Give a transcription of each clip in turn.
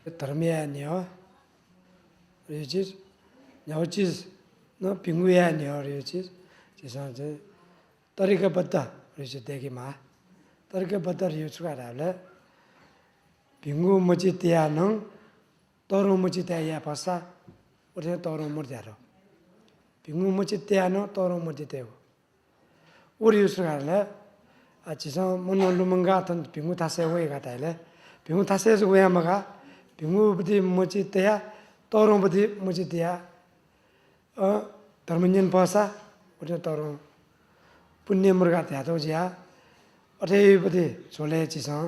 धर्मिया न्यो यो चिज न्यो चिज न पिंगुया न्यो यो चिज जिसं चाहिँ तरिकाबद्ध रहेछ देखिमा तरिकाबद्ध यो छुकाराले पिंगु मची त्या नङ तरो मची त्या या भाषा उठे तरो मर्द्यारो पिंगु मची त्या न तरो मची त्यो उरी यो छुकाराले जिसं मन लुमंगा थन पिंगु थासे वे गाताले पिंगु थासे जो वे मगा पिंगु बदि मची त्या तरो बदि मची त्या धर्मजन भाषा उठे तरो पुण्य मुर्गा त्या तो ज्या अठे बदि छोले जिसं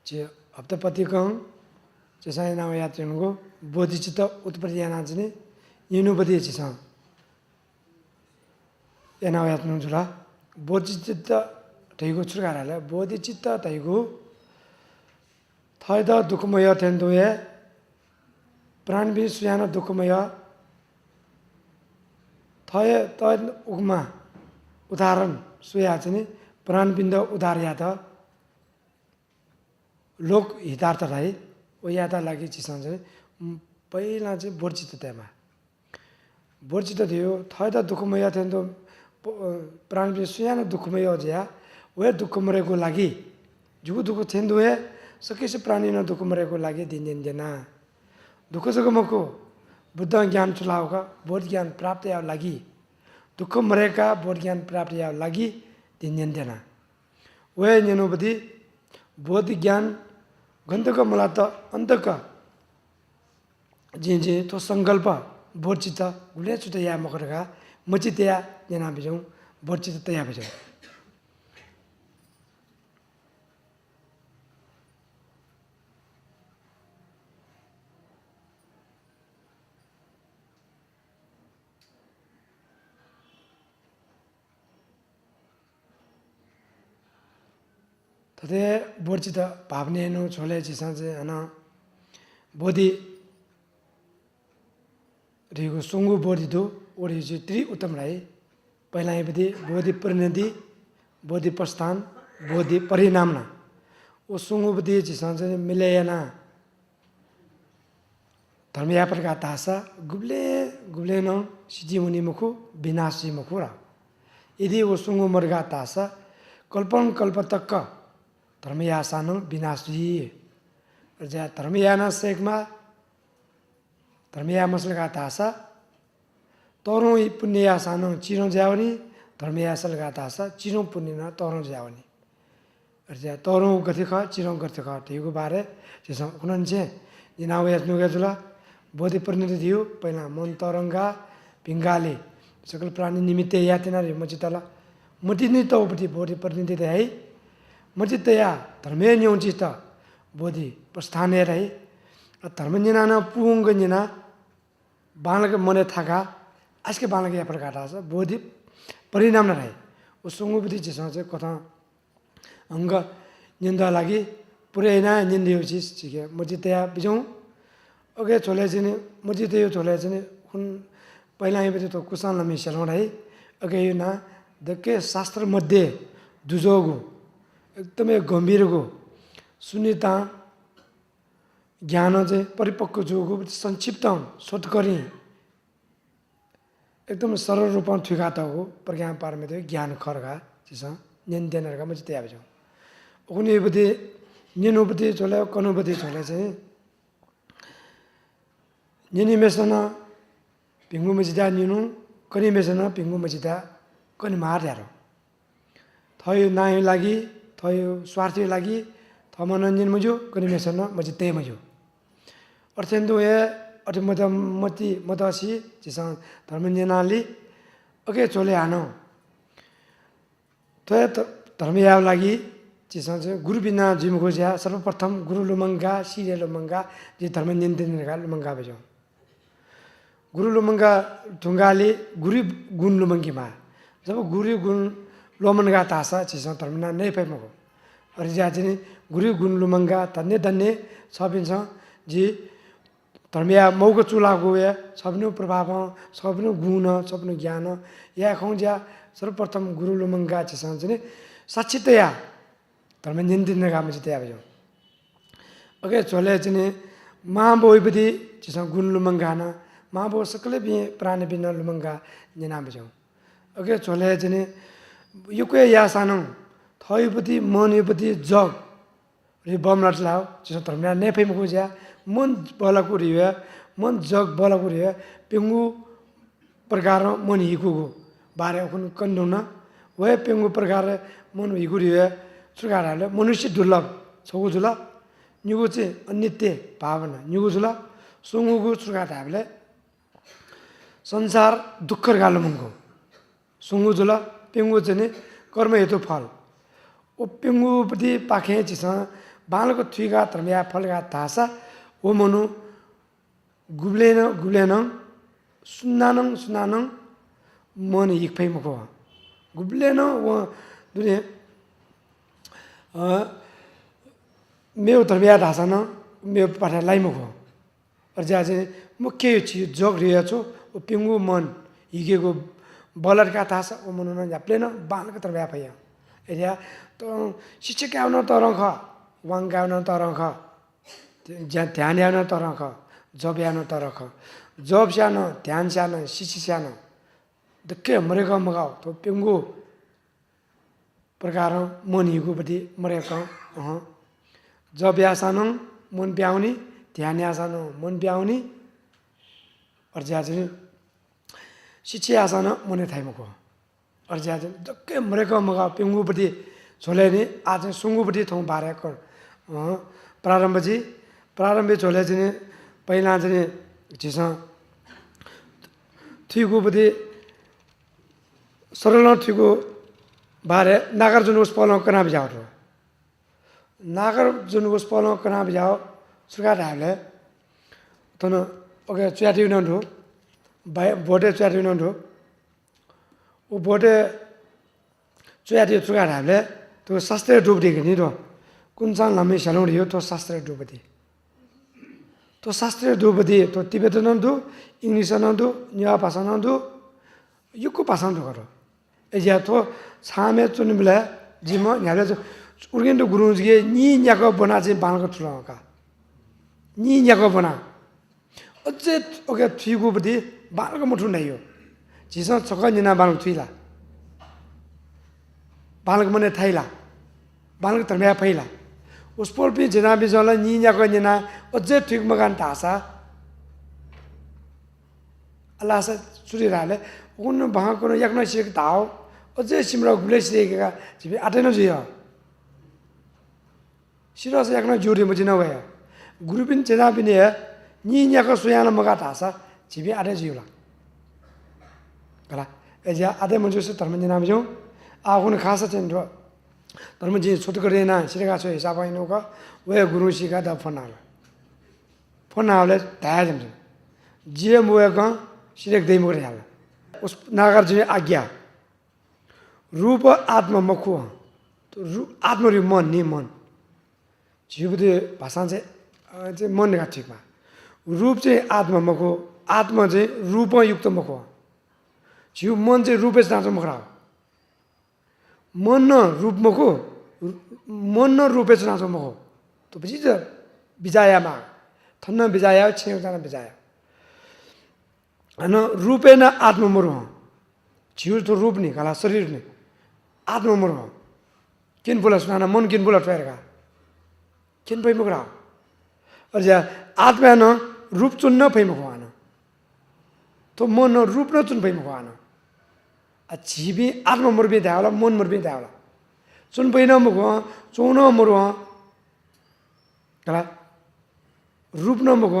जे हप्तापति कं जैसा नाम याद रखो बोधिचित्त उत्पत्ति यानाजने यिनुपति जिसं याना याद नजुला बोधिचित्त तैगु छुकाराले बोधिचित्त तैगु थायदा दुखमय थेन्दोए प्राण भी सुयाना दुखमय थाय तय उगमा उदाहरण सुया चाहिँ प्राण बिन्द उदाहरण त लोक हितार्थ रहे ओ यादा लागि चिसं चाहिँ पहिला चाहिँ वर्जित तेमा वर्जित थियो थय त दुखमय थेन्दो प्राण भी सुयाना दुखमय ज्या वे दुख मरेको लागि जुगु दुख थेन्दो हे सकेसे प्राणी न दुख मरेको लागि दिन दिन देना दुख जगमको बुद्ध ज्ञान चलाओका बोध ज्ञान प्राप्त या लागि दुख मरेका बोध ज्ञान प्राप्त या लागि दिन दिन देना वे नेनोबदी बोध ज्ञान गन्तक मला त अन्तक जे तो संकल्प बोर्चित गुले छुटया मकरगा मचितया जना बिजौ बोर्चित तया बिजौ तथे बोर्चित भावनेनु छोले जिसं चाहिँ हैन बोधि रिगु सुंगु बोधि दु ओरि चाहिँ त्रि उत्तम राई पहिला यदि बोधि परिणति बोधि प्रस्थान बोधि परिणामना ओ सुंगु बोधि जिसं चाहिँ मिलेना धर्मया प्रकार तासा गुब्ले गुब्ले न सिजि मुनि मुखु विनाशी मुखुरा यदि वो सुंगु मर्गा तासा कल्पन कल्पतक्क धर्मयासानो विनाशी जा धर्मयाना सेकमा धर्मया मसलगा तासा तरो पुण्ययासानो चिरो जावनी धर्मयासलगा तासा चिरो पुण्य न तरो जावनी अर्जा तरो गथे ख चिरो गथे ख तेको बारे जस उनन छे जिनाव यस नुगे जुला बोधि परिणति दियो पहिला मन तरंगा पिंगाले सकल प्राणी निमित्त यातना रे मचितला मटिनी तौपति बोधि परिणति दे है मचितया धर्मे न्यौचित बोधि प्रस्थाने रहे धर्मजना न पुंगजना बालक मने थाका आजके बालक या प्रकार छ बोधि परिणाम न रहे ओ सुंगुबुद्धि जिसं चाहिँ कथा अंग निन्दा लागि पुरै ना निन्दियो चिज छिके मचितया बिजौ ओके छोले चाहिँ मचितयो छोले चाहिँ हुन पहिला यही त कुसान लमी सेलौ रहे ओके यो ना दके शास्त्र मध्ये दुजोगु एकदमै गम्भीरको सुनिता ज्ञान चाहिँ परिपक्व जोगु संक्षिप्त सोधकरी एकदम सरल रूपमा ठिकाता हो प्रज्ञा पारमित ज्ञान खर्गा जिसं निन्देनरगा म चाहिँ आबे उनीबुद्धि निनुबुद्धि छोले कनुबुद्धि छोले चाहिँ निनिमेसन पिंगु मजिदा निनु कनिमेसन पिंगु मजिदा कनि मार्यारो थयो नाइ लागि थयो स्वार्थी लागि थमनन्जन मजो कनिमेसन मजि ते मजो अर्थेन्दो ए अटे मति मदसी जिसं धर्मजनाली ओके चोले आनो थय धर्मया लागि जिसं चाहिँ गुरु बिना जिमको ज्या सर्वप्रथम गुरु लुमंगा सिरे लुमंगा जे धर्मजन दिनगा लुमंगा बजो गुरु लुमंगा ढुंगाले गुरु गुण लुमंगी मा जब गुरु गुण लोमनगा तासा जिसं धर्मना नै पैमको अरिजाजिनी गुरु गुण लुमंगा तन्ने दन्ने सबिन्छ जी धर्मया मौको चुलाको या सबनु प्रभाव सबनु गुण सबनु ज्ञान या खौज्या सर्वप्रथम गुरु लुमंगा जिसं चाहिँ साक्षितया धर्म निन्दिनगा म चाहिँ आबे Oke chole chini mambo ibadi chisang gun lumangana mambo sakale bi prane bina lumanga nyina bjo. Oke chole chini yukwe ya sanong thoi ibadi mon ibadi jog ri bomrat lao chisang tormya ne phim ko ja mon bola ko riwe mon jog bola ko riwe pingu प्रकार मन हिकुगु बारे अखुन कन्दुना way पेंगु प्रकार मन हिकुरिवे सुगाराले मनुष्य दुर्लभ छगु जुला निगु चाहिँ अनित्य भावना निगु जुला सुंगुगु सुगाताबले संसार दुःख गालो मंगु सुंगु जुला पेंगु चाहिँ कर्म हेतु फल ओ पेंगु पति पाखे चिस बालको थुइगा तरमिया फलगा तासा ओ मनु गुब्लेन सुनानङ मन हिक्फै मुखो गुब्लेन व दुने मेरो धर्मिया धासन मेरो पाठा लाई मुखो अर्जा चाहिँ मुख्य चीज जग रिया छु ओ पिंगु मन हिगेको बलर का थास ओ मन न जाप्लेन बाल का तरबिया भया एरिया तो शिक्षक आउन तरंख वाङ गाउन तरंख ध्यान आउन तरंख जब आउन तरंख जब सानो ध्यान सानो शिक्षी सानो दक्के मरेको मगाउ तो पिंगु प्रकार मन हिगु बटी मरेको जब या सानो मन ब्याउनी ध्यान या सानो मन ब्याउनी अर्जा चाहिँ शिक्षी या सानो मन थाइमको अर्जा चाहिँ दक्के मरेको मगाउ पिंगु बटी छोले नि आज सुंगु बटी थौ बारेको प्रारम्भ छोले चाहिँ पहिला चाहिँ जिस थुइगु बदी सरल थुइगु बारे नागर जुन उस पलो कना बजाओ तो नागर जुन उस पलो कना बजाओ सुगा ढाले तो न ओके च्याटी न दो बोटे च्याटी न दो ओ बोटे च्याटी सुगा ढाले तो शास्त्र डुब दिगे नि दो कुन सान लामे सलो रियो तो शास्त्र डुब दी तो शास्त्रीय दुबदी तो तिब्बतन दु इंग्लिश नदु न्या भाषा नदु युको भाषा दु गरो एजिया तो छामे चुनबले जिम न्याले उर्गेन गुरुजगे नि न्याको बना चाहिँ बालको ठुलाका नि न्याको बना अझै ओके थुइगु बदी बालको मुठु नै हो जिस छक निना बालको थुइला बालको मने थाइला बालको तरमे फैला उस पर भी जना भी जला नीन्या को निना अझै ठीक मगान तासा अल्लाह से सुरी राले उन बहा को यक्न सिक ताओ अझै सिमरा गुले सिकेका जिबे आटेन जुयो सिरा से यक्न जोडी मजिन भए गुरु पिन जना पिने नीन्या को सुयान मगा तासा जिबे आटे जुयोला गला एजा आटे मजु से धर्म जना मजु आगुन खासा चेन्डो धर्म जी छोट करे ना सिरेगा सो हिसाब आइनो का वे गुरु सिका द फोन आले ताया जम जे मुए का सिरेक दै मुरे हाल उस नागर जी आज्ञा रूप आत्मा मखु तो आत्मा रि मन नि मन जीवदे भाषा चाहिँ मन का ठीक बा रूप चाहिँ आत्मा मखु आत्मा चाहिँ रूप युक्त मखु जीव मन चाहिँ रूपे नाच मखरा मन न रूप मको मन न रूपे नाच मको तो पछि बिजायामा थन्न बिजाया छेउजना बिजाया अनि रूपे न आत्म मरु जीव तो रूप नि कला शरीर नि आत्म मरु किन बोला सुनाना मन किन बोला ठेरका किन पै मगरा अझ आत्मा न रूप चुन्न पै मगवान तो मन न रूप न चुन पै मगवान जीवी आत्मा मरबी दावला मन मरबी दावला सुन पैना मुख चौन मरु कला रूप न मुख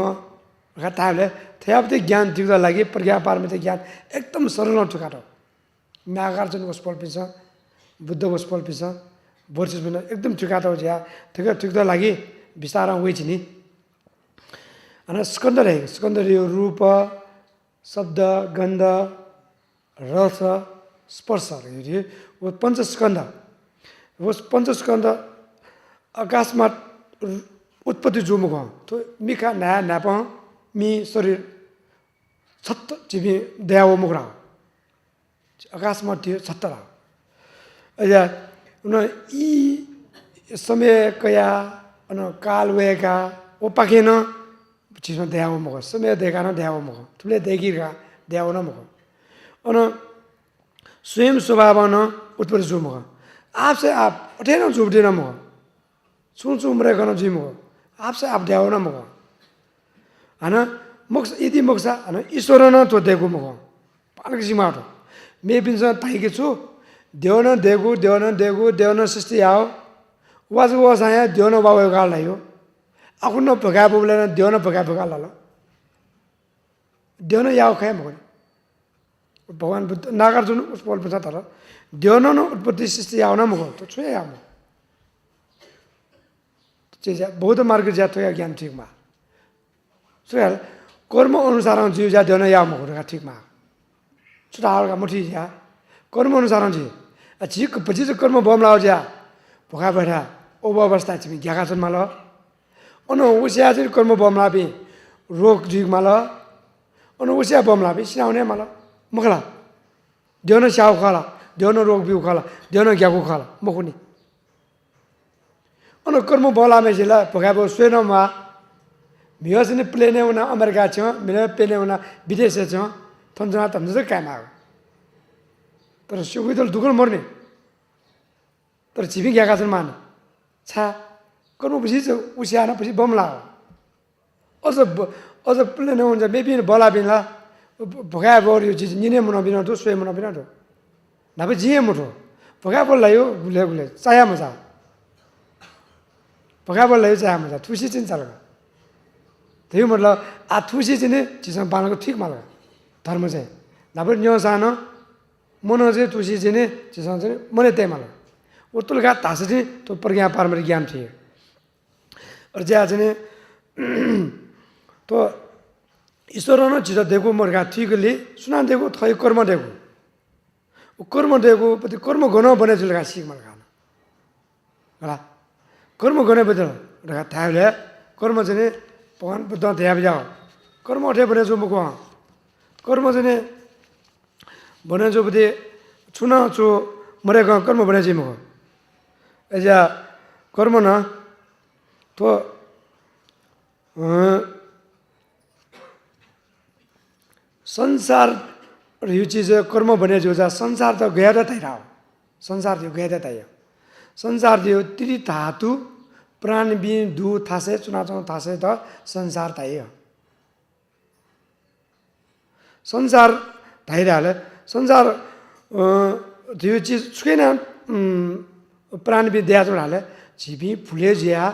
घटाले थ्यापते ज्ञान दिउँदा लागि प्रज्ञा पारमित ज्ञान एकदम सरल ठुकाटो नागार्जुन गोस्पल पिस बुद्ध गोस्पल पिस वर्षिस बिना एकदम ठुकाटो ज्या ठुक्दा लागि विस्तार वेछि नि अनि स्कन्द रे रूप शब्द गन्ध रस स्पर्श हेरिए वो पंचस्कंद वो पंचस्कंद आकाशमा उत्पत्ति जो मुख तो मिखा नया नाप मी शरीर छत्त जीवी दयाव मुखरा आकाशमा थियो छत्तरा अझ उन यी समय कया kalweka opakeno chison deawo mo समय देखा देव मो तुले देखिगा देव न मो स्वयं स्वभाव न उत्पत्ति जो मो आपसे आप अठेन जुबदे न मो सुन सुमरे गन जी मो आपसे आप देव न मो हैन मोक्ष यदि मोक्ष हैन ईश्वर न तो देखो मो पालक सीमा तो मे पिन्छ ताइके छु देव न सृष्टि आओ वाज आया देव न बाबा गाल लायो आखुन भगा बोलेन देव न भगा लाला देव न याव खाए मो भगवान बुद्ध नागार्जुन उस बोल पछा तर देव न उत्पत्ति सृष्टि आओ न मो तो छुए या मो चेजा बौद्ध मार्ग जातो या ज्ञान ठीक मा सुयाल कर्म अनुसार जीव जा देव न या मो का ठीक मा सुधार का मुठी जा कर्म अनुसार जी अच्छी पछि कर्म बम लाओ जा भगा बैठा ओबा अवस्था चाहिँ ज्ञाका छन् माल अन उसिया चाहिँ कर्म बम लाबी रोग जीव माल अन उसिया बम लाबी सिनाउने माल मखला देव न स्याउ खाला देव न रोग बिउ खाला देव न ज्ञाको खाला मखुनी अन कर्म बलामे जिला भगा बो स्वेनमा मियासने प्लेने उना अमेरिका छ मिले प्लेने उना विदेश छ थन्जना तन्जो कामा तर सुविदल दुगल मर्ने तर जीवी ज्ञाका छन् मान छा कर्म पछि उसियान पछि बम लाओ अझ प्लेने हुन्छ बेबी बला बिनला भगा बोरियो चिज निने मुना बिना तो स्वे मुना बिना तो नाबे जिए मुठो भगा बोल लायो गुले गुले चाया मजा भगा बोल लायो चाया मजा थुसी चिन चलगा त्यही मतलब आ थुसी चिने चिसन बानको ठीक मालगा धर्म चाहिँ नाबे न्यो सानो मन चाहिँ तुसी चिने चिसन चाहिँ मने त्यही मालगा उतुल गा तासे चाहिँ तो प्रज्ञा पारम्परिक ज्ञान थियो और ज्या चाहिँ तो ईश्वर न चिज देखो मर्गा ठीकले सुना देखो थै कर्म देखो पति कर्म गन बने जुलगा सिक मर्गा होला कर्म गने बदल रगा थाले कर्म चाहिँ भगवान बुद्ध ध्यान जाओ कर्म उठे बने जो मुको कर्म चाहिँ बने जो बदे छुना छु मरेगा कर्म बने चाहिँ मुको एजा कर्म न तो संसार यो चीज कर्म बने जो जा संसार त गया त तै राव संसार त्यो गया त तै संसार त्यो त्रि धातु प्राण बि दु थासे चुनाचौ थासे त संसार तै संसार धाइराले संसार त्यो चीज छुएन प्राण बि दिया जोडाले छिपी फुले ज्या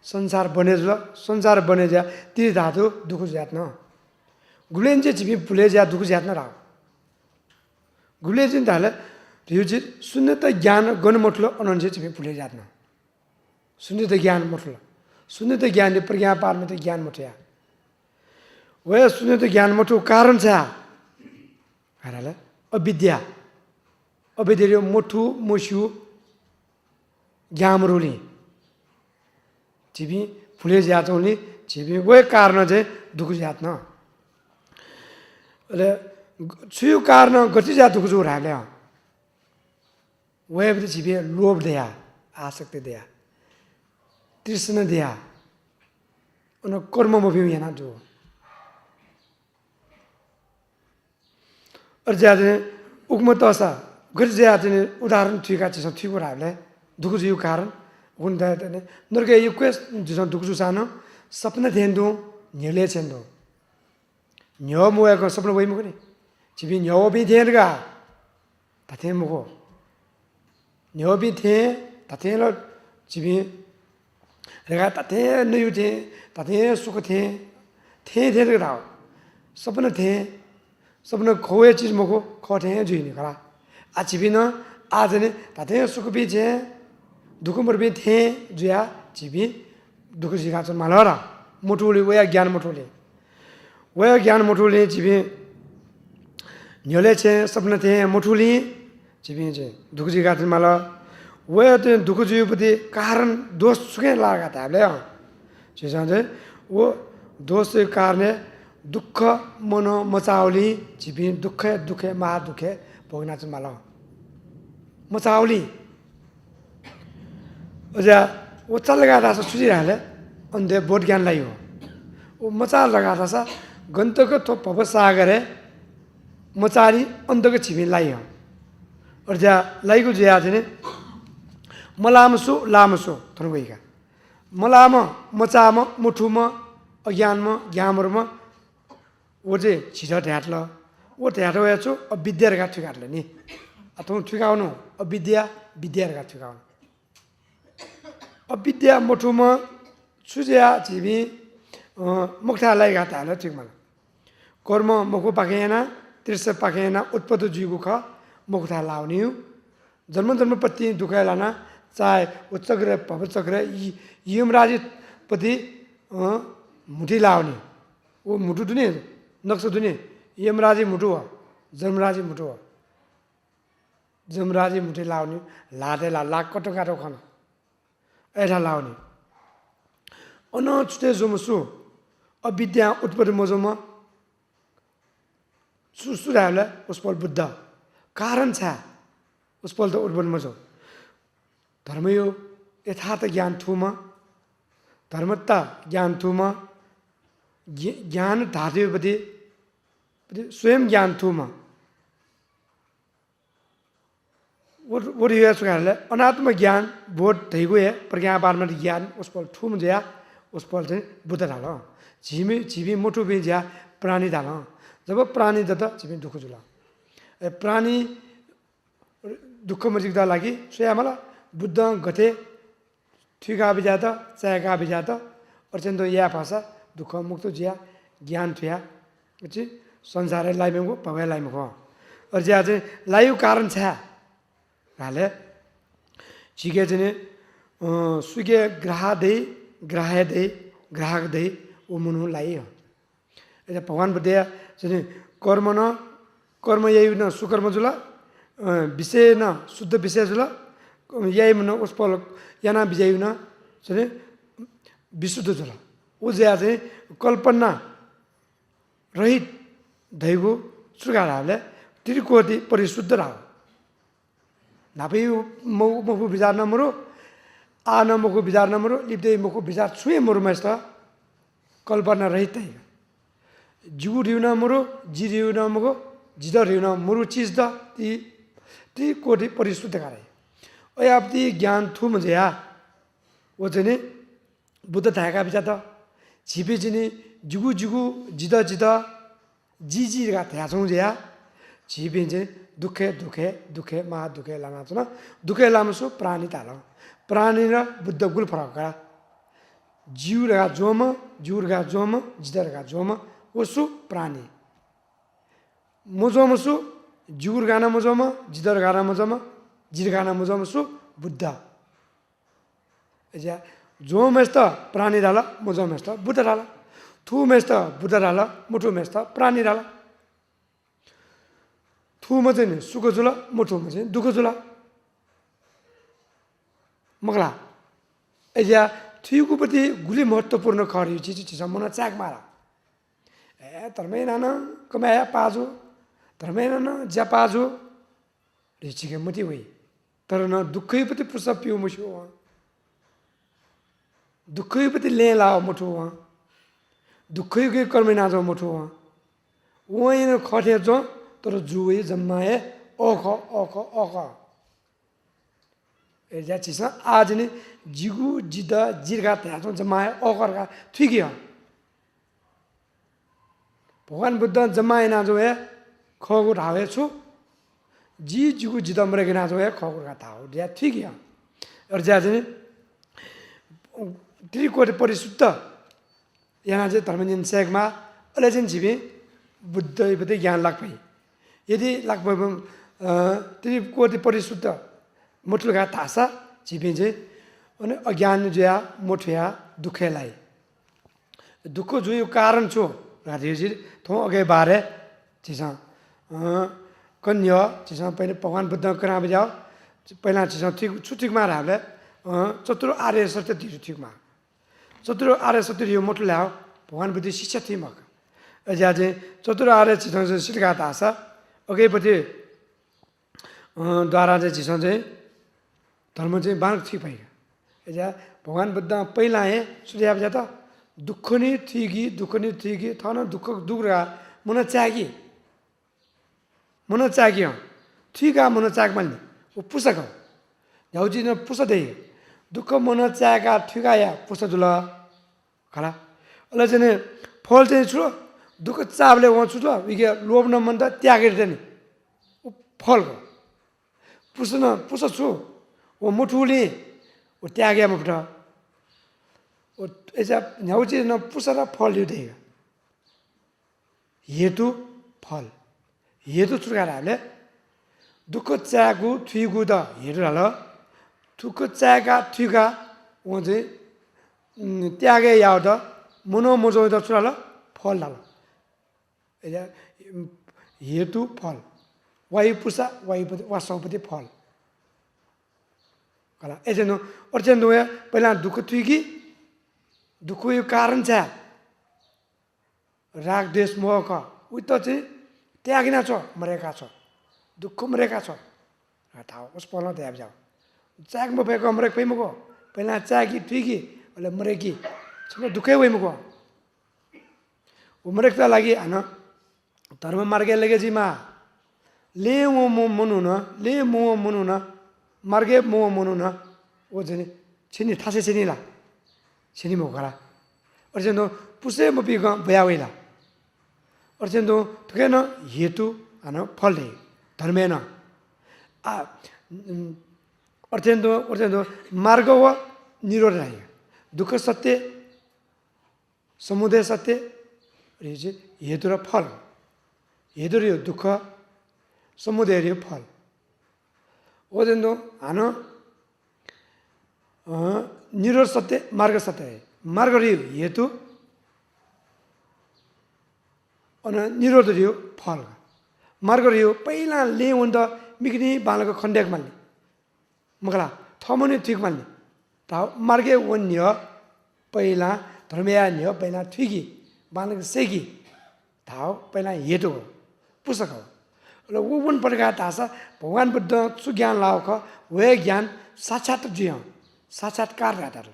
संसार बने ज्या त्रि धातु दुख ज्यात न गुलेन चाहिँ छिपी फुले ज्या दुख ज्यात न राव गुले चाहिँ धाले त्यो चाहिँ शून्य त ज्ञान गन मठलो अनन्छ छिपी फुले ज्यात न शून्य त ज्ञान मठलो शून्य त ज्ञान प्रज्ञा पारमा त ज्ञान मठया वे शून्य त ज्ञान मठो कारण छ हाराले अविद्या अविद्या मठु मोसु ज्ञामरुली छिपी फुले ज्याचौली छिपी वे कारण चाहिँ दुख ज्यात न अले छुयो कारण गति जा दुख जो राले वे भी छिपी लोभ दिया आसक्ति दिया तृष्णा दिया उन कर्म में भी यहाँ जो और ज्यादा उग्मत ऐसा घर ज्यादा उदाहरण ठीक है जिसमें ठीक हो रहा है दुख जो कारण उनका ने नरके ये क्वेश्चन जिसमें दुख जो सानो सपना धेंदो न्यले चेंदो न्यो मुए को सपना वही मुकनी छिपी न्यो भी धेंगा ताते मुको न्यो भी थे ताते लो छिपी रेगा ताते नहीं उठे ताते सुख थे राव सपना खोए चीज मुको खोटे जो ही निकला आज छिपी न आज ने ताते सुख भी थे दुख मर भी थे जो या छिपी दुख सिखा चल मालरा मुठुली वो या ज्ञान मुठुली वे ज्ञान मुठुली छिपी न्योले छे सपना थे मुठुली छिपी छे दुख सिखा चल माला वे तो दुख जीवपति कारण दोष सुखे लगा था ले चीज़ वो दोष के कारण दुख मनो मचावली छिपी दुखे महा दुखे भोगना चल माला मचावली अजा ओचा लगाता छ सुजिराले अन्धे बोध ज्ञान लाई हो ओ मचा लगाता छ गन्तक थो पप सागरे मचारी अन्धको छिमी लाई हो अर्जा लाइको ज्या चाहिँ मलामसु लामसु थन गइका मलाम मचाम मुठुम अज्ञानमा ज्ञामरमा ओ चाहिँ छिटो ढ्याट्ल ओ ढ्याटो याछु अविद्यारका ठिकाट्ले नि अथवा ठिकाउनु अविद्या विद्यारका ठिकाउनु अविद्या मुठुमा सुज्या छिबी मुक्तालाई गाता हाल ठिक मलाई कर्म मुखु पाकेना तीर्थ पाकेना उत्पत्ति जीवको ख मुक्ता लाउने जन्म जन्मपति दुखाइ लाना चाहे उच्चग्र भवचक्र यमराजपति मुठी लाउने ओ मुठु दुने नक्स दुने यमराजी मुठु हो जमराजी मुठु हो जमराजी मुठी लाउने लाटे लाख कटो काटो खान एठा लाउने अन छुटे जोमसु अविद्या उत्पत्ति मजोमा सुराले उसपल बुद्ध कारण छ उसपल त उत्पत्ति मजो धर्म यो यथार्थ ज्ञान थुमा धर्मता ज्ञान थुमा ज्ञान धार्यपति स्वयं ज्ञान थुमा वो रिया सुखाले अनात्म ज्ञान बोध थैगो है प्रज्ञा बारमा ज्ञान उसपल ठुम ज्या उसपल चाहिँ बुद्ध ढाल झिमी झिमी मुठु बि ज्या प्राणी ढाल जब प्राणी दत झिमी दुःख जुल प्राणी दुःख मजिक्दा लागि स्वयंला बुद्ध गते ठिका बिजात चायका बिजात अर्चन्द या भाषा दुःख मुक्त जिया ज्ञान थुया चाहिँ संसार लाइमेको भगै लाइमेको अर ज्या चाहिँ लायु कारण छ हाले छिके चाहिँ सुगे ग्राह दे ग्राहक दे ओ मुनु लाई हो भगवान बुद्ध चाहिँ कर्म यही न सुकर्म जुला विषय न शुद्ध विषय जुला यही मन उसपल याना विजय न चाहिँ विशुद्ध जुला ऊ ज्या चाहिँ कल्पना रहित दैगो सुगारहरूले त्रिकोटी परिशुद्ध राहो नापै मखु विचार नमरो आ न मखु विचार नमरो लिप्दै मखु विचार छुए मरुमा यस्ता कल्पना रहित जिउ रिउ नमरो जी रिउ नमगो जिद रिउ न मरु चिज द ती कोटी परिशुद्ध गरे अयाप्ति ज्ञान थुम ज्या ओ चाहिँ बुद्ध थाका बिचा त छिपे चाहिँ जुगु जुगु जिद जिद जी जी गा थ्याछौँ ज्या छिपे चाहिँ दुखे महा दुखे लामा छ न दुखे लामसु प्राणी ताल प्राणी र बुद्ध गुल फरक जिउरगा जोम जिदरगा जोम ओसु प्राणी मोजोमसु जिउर गाना मोजोम जिदर गाना मोजोम जिर गाना मोजोमसु बुद्ध एजा जोम एस्त प्राणी डाल मोजोम एस्त बुद्ध डाल थुम एस्त बुद्ध डाल मुठुम एस्त प्राणी डाल थुमा चाहिँ सुख जुल मुठुमा चाहिँ दुःख जुल मगला एजा थुकुपति गुली महत्त्वपूर्ण खरी चिज मन चाक मारा धर्मै नान कमाया पाजो धर्मै नान ज्या पाजो रिचिके मति वही तर न दुःखैपति पुसप पिउ मुस्यो दुःखैपति ले लाओ मुठो दुःखैकै कर्मै नाजो मुठो वहीँ खटे जो तर जुए जम्माए अख एजा चिज आज नि जिगु जिद जिर्गा त्याचो जम्माए अखरका ठिकै हो भगवान बुद्ध जम्माए नाजो है खगु ढावे छु जी जिगु जिद मरेको नाजो है खगु का थाओ ज्या ठिकै हो और ज्या चाहिँ त्रिकोटी परिशुद्ध यहाँ चाहिँ धर्मजन सेगमा अहिले चाहिँ छिबी बुद्ध ज्ञान लाग्छ यदि लाग्छ त्रिकोटी परिशुद्ध मुठुका थासा छिपे चाहिँ अनि अज्ञान ज्या मुठुया दुखेलाई दुःख जो यो कारण छु राधेजी थो अगे बारे चिसा कन्या चिसा पहिले भगवान बुद्ध करा बजाओ पहिला चिसा ठीक छुटिकमा राले चतुर आर्य सत्य ठिकमा चतुर आर्य सत्य यो मुठु ल्याओ भगवान बुद्ध शिक्षा थिमक अझै चाहिँ चतुर आर्य चिसा सिटका थासा अगैपट्टि द्वारा चाहिँ चिसा चाहिँ धर्म चाहिँ बाँक ठिक भएका एजा भगवान बुद्ध पहिला हे सुझाव जाता दुःखनी थिगी थन दुःख दुग्रा मन चागी थिगा मन चाग मान्ने उ पुसक याउजी न पुस दे दुःख मन चागा थिगाया पुस दुल खला अले जने फल चाहिँ छु दुःख चाबले व छु विगे लोभ न मन त त्यागेर देनी उ फल पुस छु व मुठुली उ त्यागे म फट उ एजा न्याउजी न पुसरा फल यु देगा हेतु चुगाराले दुःख चागु थुगु द हेरु हाल दुःख चागा थुगा व चाहिँ त्यागे याउ द मनो मोजो द चुराल फल लाल एजा हेतु फल वायु पुसा वासौपति फल कला एजनो अर्चन दोया पहिला दुःख थुगी दुःख यो कारण छ राग देश मोह का उत चाहिँ त्यागिना छ मरेका छ दुःख मरेका छ थाहा उस पल्न त्याग जाऊ चाग म भएको मरेक पै मको पहिला चागी थुगी अले मरेकी छ दुःखै वइ मको उमरेक त लागि हन धर्म मार्गे लगे जिमा ले मो मनु न मार्गे मो मनु न ओ जने छिनी थासे छिनी ला छिनी मो गरा अर्जनो पुसे म पि ग भया वइला अर्जनो थकेन हेतु हन फल दे धर्मेन आ अर्जनो मार्ग व निरोध राय दुःख सत्य समुदय सत्य हेतु र फल हेतु र दुःख समुदय र फल ओदेनो हन निरोध सत्य मार्ग सत्य मार्ग र हेतु अन निरोध र फल मार्ग र पहिला ले हुँद मिग्नी बालको खण्ड्याक मान्ने मगला थमने ठिक मान्ने ता मार्गे वन्य पहिला धर्मया न्य पहिला ठिकी बालक सेगी थाव पहिला हेतु हो पुस्तक हो र ऊ वन प्रकार तासा भगवान बुद्ध सु ज्ञान लाओ ख वे ज्ञान साक्षात जियो साक्षात्कार रातर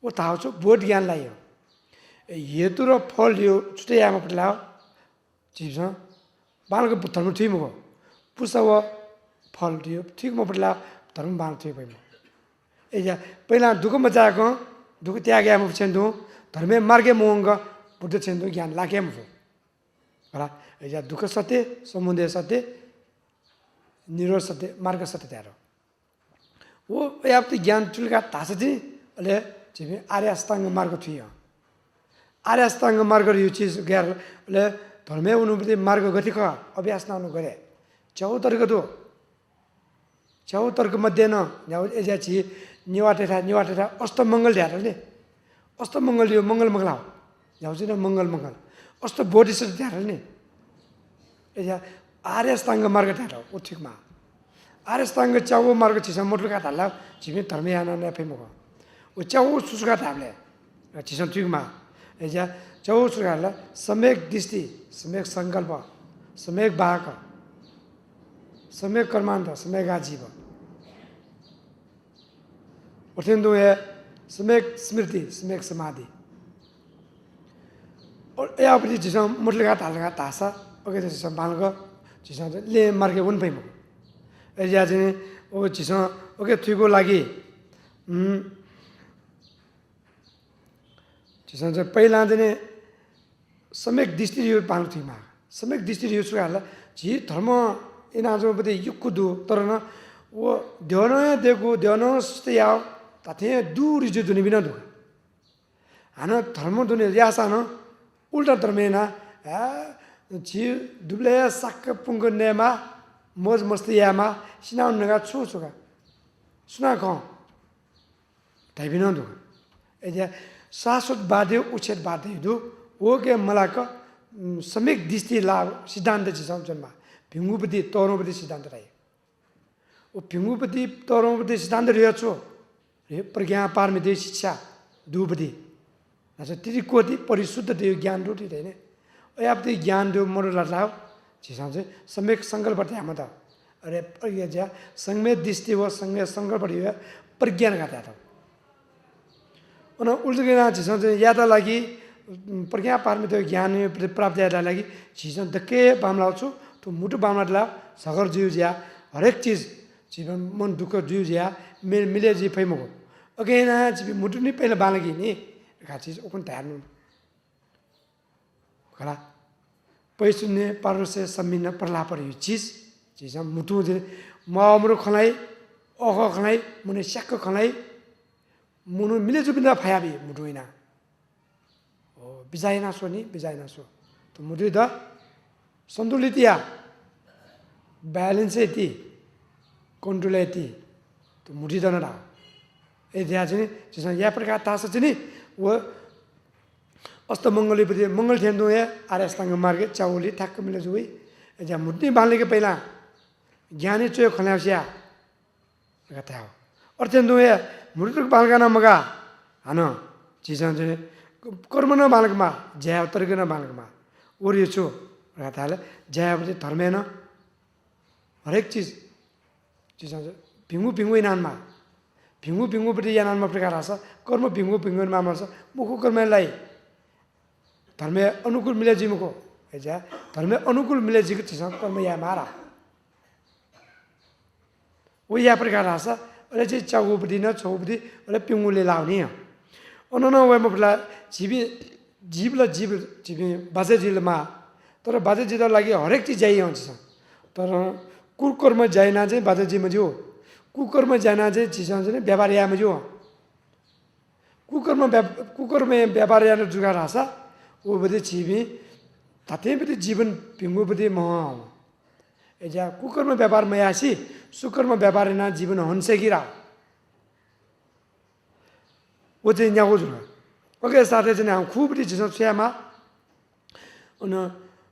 ओ थाव छु बोध ज्ञान लायो हेतु र फल यो छुट्यामा पटलाओ चिज बालक धर्म ठिक हो पुस्तक फल दियो ठिक म पटला धर्म बाल ठिक भइम एजा पहिला दुःख मचाको दुःख त्यागेमा छेन्दु धर्मे मार्गे मोंग बुद्ध छेन्दु ज्ञान लागे म होला एजा दुःख सत्य समुदय सत्य निरोध सत्य मार्ग सत्य त्यारो वो याप्ति ज्ञान चुलका तास चाहिँ अले जिमे आर्य अष्टांग मार्ग थियो आर्य अष्टांग मार्ग यो चीज गले धर्मे उनुपति मार्ग गति ख अभ्यास नाउनु गरे चौतर्क मध्ये न एजा छि निवाटेठा अष्ट मंगल ध्यारले अष्ट मंगल यो मंगल मंगला जाउ चाहिँ मंगल अष्ट बोधिसत्व ध्यारले एजा आर्य अष्टांग मार्ग ध्यार ओ ठिकमा आर्य अष्टांग चाउ मार्ग छिस मोटलका थाला छिमे धर्मयान न फेमको ओ चाउ सुसुका थाले छिस ठिकमा एजा चाउ सुसुकाला सम्यक दृष्टि सम्यक संकल्प सम्यक वाक सम्यक कर्मान्त सम्यक आजीव उठेन्दो है सम्यक स्मृति सम्यक समाधि और या पनि जिसम मुटलगा तालगा तासा ओके जिसम बालग जिसम ले मार्गे उन पैमो एजा चाहिँ ओ जिसम ओके थुइको लागि जिसम चाहिँ पहिला चाहिँ सम्यक दृष्टि यो पाल्नु थिमा सम्यक दृष्टि यो सुगाला जी धर्म इनाजो बदे युकुदु तर न वो ध्यान देखो ध्यान स्थिया ताथे दूर जो दुनि बिना दु हाना धर्म दुनि यासा न उल्टा धर्मेना जी दुब्ले सक पुंग नेमा मोज मस्तियामा सिनाउ नगा छुछुगा सुना ख ताइ बिना दु एजा शाश्वत बाध्य उच्छेद बाध्य दु वो के मलाक सम्यक दृष्टि लाभ सिद्धान्त चाहिँ सम्झनमा भिङ्गुपति तरुपति सिद्धान्त रहे ओ भिङ्गुपति तरुपति सिद्धान्त रहेछ प्रज्ञा पारमिति शिक्षा दुपति अच्छा त्यति कोति परिशुद्ध त्यो ज्ञान रोटी हैन याप्ति ज्ञान दो मरो लाव छिसा चाहिँ सम्यक संकल्प त्यामा त अरे प्रज्ञा सम्यक दृष्टि व सम्यक संकल्प प्रज्ञान गाता त अनि उल्टुकेना झिसो चाहिँ यादा लागि प्रज्ञा पारमित ज्ञान प्राप्त यादा लागि झिसो धक्के बामलाउ छु तो मुटु बामला सगर जिउ ज्या हरेक चीज जीवन मन दुःख जिउ ज्या मिले जी फैमको अगेना जी मुटु नि पहिला बालगी नि का चीज ओपन तयार नु खला पैसुन्ने पारसे सम्मिन प्रला पर यो चीज चीज मुटु म हाम्रो खलाई अख खलाई मुने स्याक खलाई मुनु मिले जुबिना फायाबी मुटुइना ओ बिजाइना सोनी बिजाइना सो तो मुटु द सन्तुलितया बैलेंस यति कंट्रोल यति तो मुठी दन रा ए दिया चाहिँ जैसे या प्रकार तास चाहिँ नि वो अस्त मंगली पति मंगल थेन्दो या आरस्तांग मार्ग चाउली ठ्याक्क मिले जुई जा मुठी बाल्ने के पहिला ज्ञानी चोय खल्यासिया गता हो अर्थेन्दो या मुठी बालगाना मगा हन चिज चाहिँ कर्म न बालकमा ज्या तर्कन बालकमा ओरियो छु गताले ज्या पति धर्मेन हरेक चीज भिंगु भिंगु इनानमा भिंगु भिंगु पति यानानमा प्रकार आछ कर्म भिंगु भिंगु मामा छ मुखु कर्मलाई धर्म अनुकूल मिले जिमको हैजा धर्म अनुकूल मिले जिको छ कर्म या मारा ओ या प्रकार आछ अले चाहिँ चाउपति न छौपति अले पिंगुले लाउने अनन वेमफला जीवला जीव बाजे जिलमा तर बाजे जिदा लागि हरेक चीज जाइ हुन्छ तर कुकर्म जाइना चाहिँ बाजेजीमा जो कुकर्म जाना चाहिँ चिज चाहिँ व्यापारियामा जो कुकर्म व्यापारिया जुगार आशा वो बदे छिबी ताते बदे जीवन पिंगु बदे म एजा कुकर्म व्यापार मयासी सुकर्म व्यापारिना जीवन हन्से गिरा वो चाहिँ न्यागो जुल ओके साथै चाहिँ हम खुबडी चिज छ्यामा अन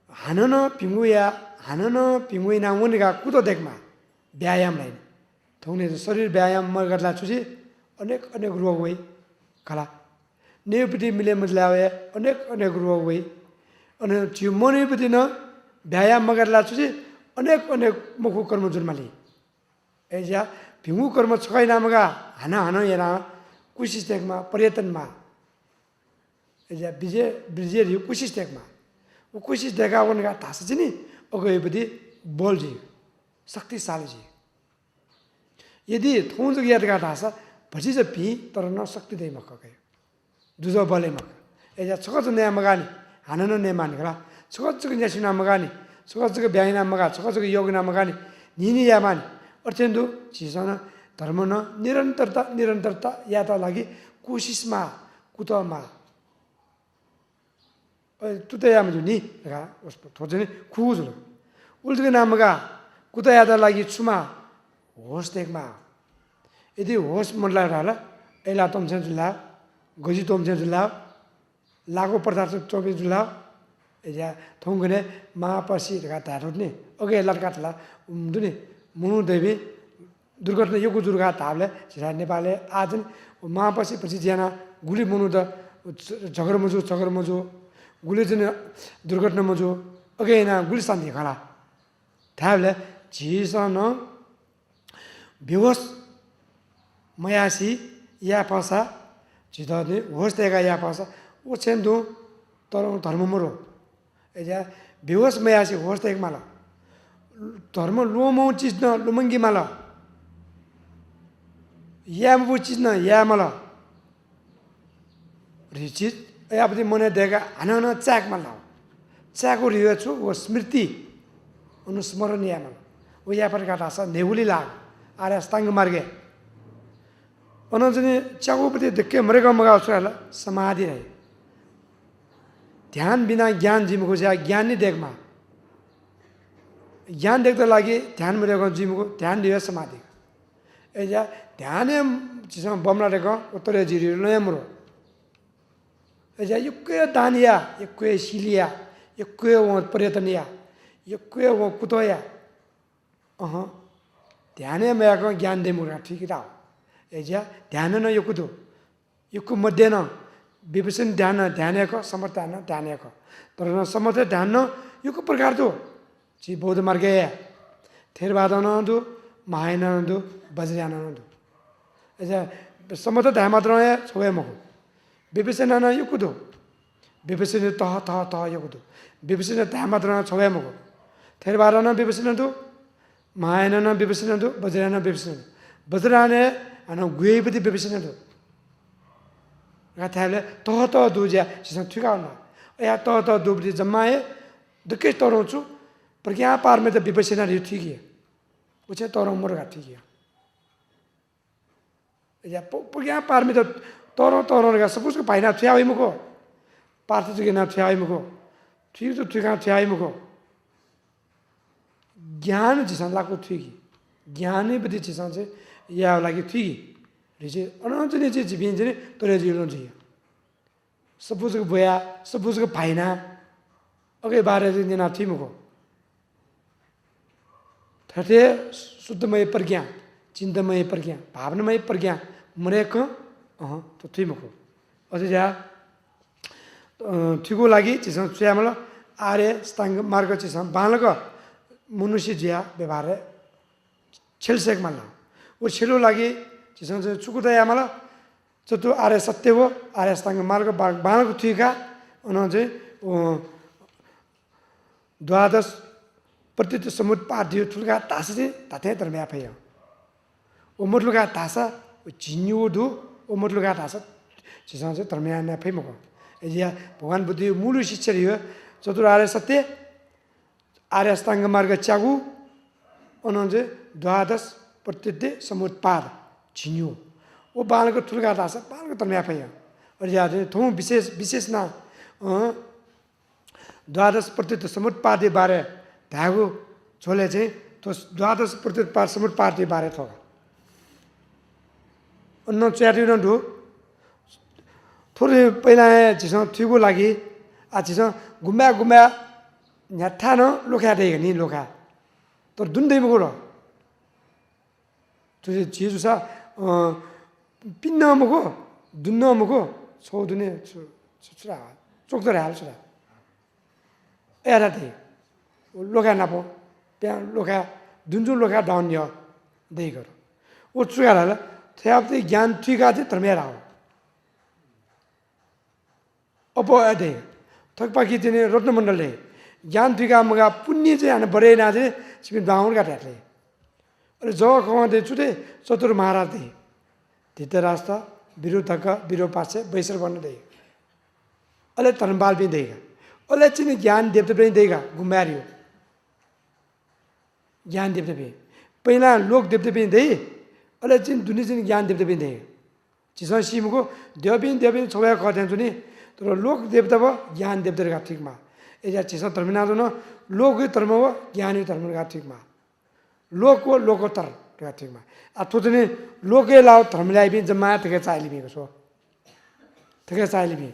हानन पिंगुया हानन पिंगुइना मुनिगा कुतो देखमा व्यायाम लाइन थौने शरीर व्यायाम मर्गला छुसी अनेक अनेक रोग होइ कला नेपति मिले मजलावे अनेक रोग होइ अनि जिउ मनेपति न व्यायाम मगरला छुसी अनेक मुखु कर्म जुर्माली एजा पिंगु कर्म छकै नामगा हाना याना कुसिस देखमा पर्यटनमा एजा बिजे रिउ कुसिस देखमा वो कुसिस देखा वनगा थास छ नि अगएपति बोल जी शक्तिशाली जी यदि थौं जग याद गाटा छ भछि ज पि तर न शक्ति दै मक गयो दुजो बले मक एजा छक ज नया मगानी हानन ने मान गला छक ज न्यासिना मगानी छक ज ब्याइना मगा छक ज योगना मगानी निनी यामान अर्थेन्दु छिसन धर्म न निरन्तरता याता लागि कोशिशमा कुतमा तुतयाम जुनी गा उसको थोजने खुज उल्टके नामगा कुता यादा लागि छुमा होस देखमा यदि होस मनला रहला एला तमसे जुला गजी तमसे जुला लागो पदार्थ चोबे जुला एजा थोंगने महापसी गा तारुने ओके लटकाटला दुनी मुनु देवी दुर्घटना योगु दुर्गा ताबले जिरा नेपालले आज महापसी पछि जना गुली मुनु त झगर मजु गुली जन दुर्घटना मजु ओके ना गुली शान्ति खला थाबले जिसन बेहोस मयासी या पासा जिदने होस देगा या पासा वो छेन्दु तर धर्म मरो एजा बेहोस मयासी होस देख माला धर्म लोमो चीज न लुमंगी माला या वो चीज न या माला रिचित यापति मने देगा हनन चाक माला चाको रियो छु वो स्मृति अनुस्मरणीय माला वो या पर काटा सा नेहुली लाग आरे अष्टांग मार्गे अनजने चाकोपति देखे मरेगा मगा छला समाधि रहे ध्यान बिना ज्ञान जिमको जा ज्ञान नि देखमा ज्ञान देख्दा लागि ध्यान मरेको जिमको ध्यान दियो समाधि एजा ध्यान जिसम बमला रेको उत्तरे जिरि नयाँ मरो एजा युक्के दानिया युक्के सिलिया युक्के व पर्यटनिया युक्के व कुतोया ध्याने मयाको ज्ञान दे मुरा ठीक रा एजा ध्यान न युकुदो युकु मध्य न विपसन ध्यान को समर्थ ध्यान को तर न समर्थ ध्यान न युकु प्रकार दो जी बौद्ध मार्ग थेरवाद न दो महायान न दो वज्रयान न दो एजा समर्थ ध्यान मात्र है छोए मको 비비세나나 유구도 비비세는 더 유구도 비비세는 다마드나 초야먹고 테르바라나 비비세나도 마에나나 비비세나도 버즈라나 비비세나도 버즈라네 아나 구에브디 비비세나도 가타래 더 두자 지상 튀가나 या तो दुबरी जमाए दुखे तोरों चु पर क्या पार में तो विपसीना रही ठीक है उसे तोरों मुर्गा ठीक है या पर क्या पार में तो तोरों का सब कुछ पाइना थिया हुई मुको पार तो के ना थिया हुई मुको ठीक तो ठीक है थिया हुई मुको ज्ञान जिसान लाको ठीक है ज्ञान ही बड़ी जिसान से या लागी ठीक है रिचे अनंत ने जी जीवन जने तो रे जीवन जी सब कुछ बोया सब कुछ पाइना ओके बारे में जना थी मुको थटे शुद्धमय प्रज्ञा चिंतमय प्रज्ञा भावनामय प्रज्ञा मरे को तो थी मुको अझै जा ठीको लागि चिसं छ्यामल आर्य स्तांग मार्ग चिसं बालक मनुष्य जिया व्यवहार छेलसेक माला वो छेलो लागि चिसं चुकुदयामल जतो आर्य सत्य हो आर्य स्तांग मार्ग बालक ठीका उन्होंने द्वादश प्रतित समुद पार्टी ठुलगा तासा चाहिँ ताते धर्म आफैया उमरलुगा तासा जिन्यु दु उमरलुगा तासा चिसं चाहिँ धर्म आफै मको एजिया भगवान बुद्धि मूल शिक्षा रियो चतुर आर्य सत्य आर्य स्तांग मार्ग चागु उन्होंने द्वादश प्रतित समुद पार जिन्यु वो बाल को ठुलगा तासा बाल को धर्म आफैया और याद थों विशेष ना द्वादश प्रतित समुद पार बारे धागो छोले चाहिँ तो द्वादश प्रतित पार समुद पार बारे थोगा उन्न च्याटी न दु थोरै पहिला चिसं थिगो लागि आ चिसं गुम्बा न्याठा न लोखा देगा नि लोखा तो दुन्दै मगो र तो जेजु सा पिन्न मगो दुन्न मगो छौ दुने छुरा चोक्दर हाल छुरा एरा दे लोखा नापो त्यहाँ लोखा दुन्जु लोखा डाउन य दे गरो ओ चुगाला थ्याप्ते ज्ञान ठिका चाहिँ धर्मेरा हो अब अदे थकपाकी तिने रत्नमण्डलले ज्ञान ठिका मगा पुण्य चाहिँ हान बरे ना चाहिँ सिमी दाउन गाठले अरे जग खवादे छुटे चतुर महाराज दे धृतराष्ट्र विरुद्धक विरूपासे वैश्र बन्न दे अले धर्मपाल पनि देगा अले चाहिँ ज्ञान देवता पनि देगा गुम्बारियो ज्ञान देवता पनि पहिला लोक देवता पनि दे अले चाहिँ दुनी चाहिँ ज्ञान देवता पनि दे चिसं सिमको देव छोया खतेन जुनी तर लोक देवता व ज्ञान देवता का ठीक मा एजा चिसं धर्मना न लोक धर्म व ज्ञानी धर्म का ठीक मा लोक व लोकोत्तर का ठीक मा अथवा चाहिँ लोके लाउ धर्मलाई पनि जम्मा थके चाइली बिको छो थके चाइली बि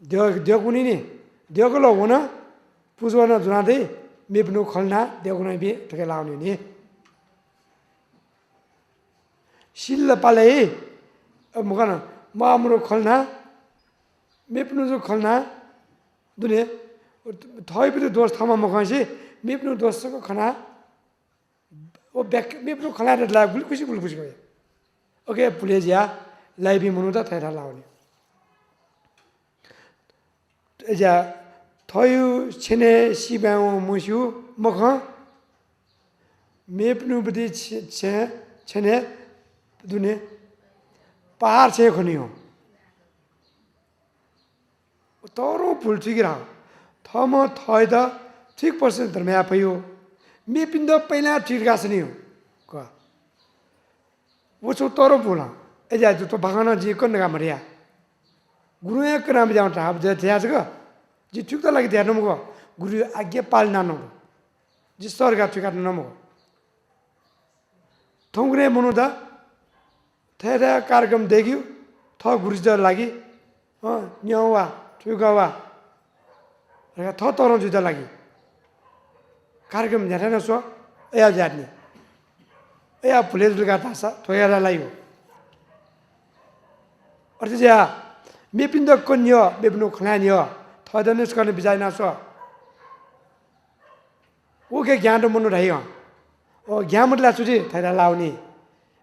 देव कुनी नि देवको लो हुन पुजवन जुनादै मेप्नु खल्ना देवकुनै बि थके लाउने नि शिल पाले मगन मामरो खल्ना मेप्नु जो खल्ना दुने थै पनि दोष थामा मखैसे मेप्नु दोषको खना ओ ब्याक मेप्नु खला रे ला गुलकुसी गयो ओके पुलेजिया लाइबी मनु त थैरा लाउने एजा थयु छेने सिबाउ मुसु मख मेप्नु बदि छेने दुने पहाड छे खनि हो तरो फुल ठीक रहा थम थय द ठीक पर्सन धर्म आफैयो मे पिण्ड पहिला ठीक गासनी हो का वो छो तरो फुला एजा तो भगवान जी को नगा मरिया गुरु एक नाम जाउँ ठाप जे थिया छ जी ठीक त लागि ध्यान मगो गुरु आज्ञा पालना न जी स्वर्ग ठीक न मगो थोंग्रे मनु द थेरा कार्यक्रम देख्यो थ गुरुजर लागि न्यावा ठुगावा र थ तरौ जुदा लागि कार्यक्रम झ्याटेन सो या जाट्ने या फुलेज लुगा तासा थोयारा लायो अर्थ ज्या मेपिन्द कन्य बेब्नु खलान्य थदनेस गर्ने बिजाइना सो ओके ज्ञान मनु रह्यो ओ ज्ञामला चुजी थैरा लाउने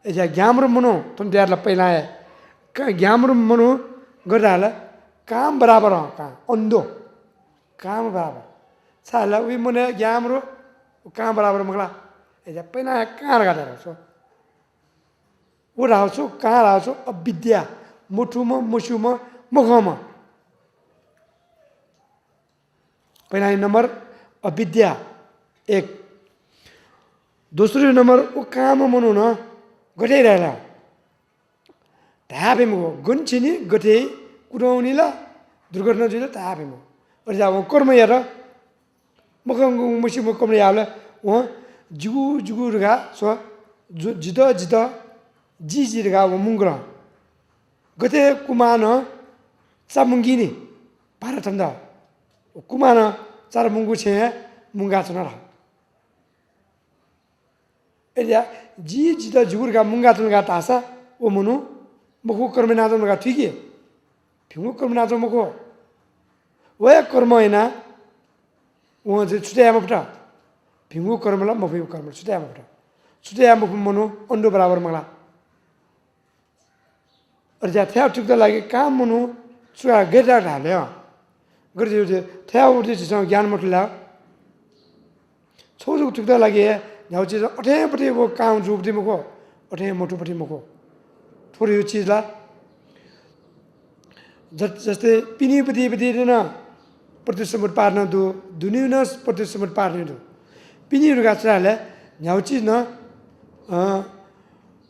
एजा ज्ञाम र मनु तुम देरला पहिला ग्याम्रो मनु गर्दा होला काम बराबर हो कहाँ अंदो काम बराबर साला वी मने ग्याम्रो काम बराबर मगला एजा पैना कहाँ रगा सो वो रासो कहाँ रासो अविद्या मुठुमा मुसुमा मुखमा पहिला नंबर अविद्या एक दोस्रो नंबर वो काम मनु न गठे रहला तापे मो गुन्छिनी गठे कुराउनी ला दुर्घटना जुल तापे मो और जा वो कर्म यार मखंग मुसी मो कर्म याले वो जुगु जुगु रगा सो जिदा जिदा जी जी रगा वो मुंगरा गठे कुमान सामुंगिनी भारतंदा कुमान चार मुंगु छे मुंगा चना रहा एरिया जी जिदा जुगुर का मुंगा चना तासा वो मनु मको कर्म नाजम का ठीक है फिंगु कर्म नाजम मको वो कर्म है ना वो जो छुटे आम पटा फिंगु कर्म ला मफिंगु कर्म छुटे आम मनु अंडो बराबर मगला और जा थे ठीक तो लगे काम मनु छुआ गेटा ढाले गर्दै उठ्यो थ्या उठ्यो चिसँग ज्ञान मटला छोजु ठुक्दा लागि न्याउ चिज अठेपट्टि वो काम जुप्ति मको अठे मोटुपट्टि मको थोरै यो चिजला जस्तै पिनीपट्टि पट्टि न प्रतिसम्मत पार्न दु दुनिन प्रतिसम्मत पार्ने दु पिनीहरु गाछाले न्याउ चिज न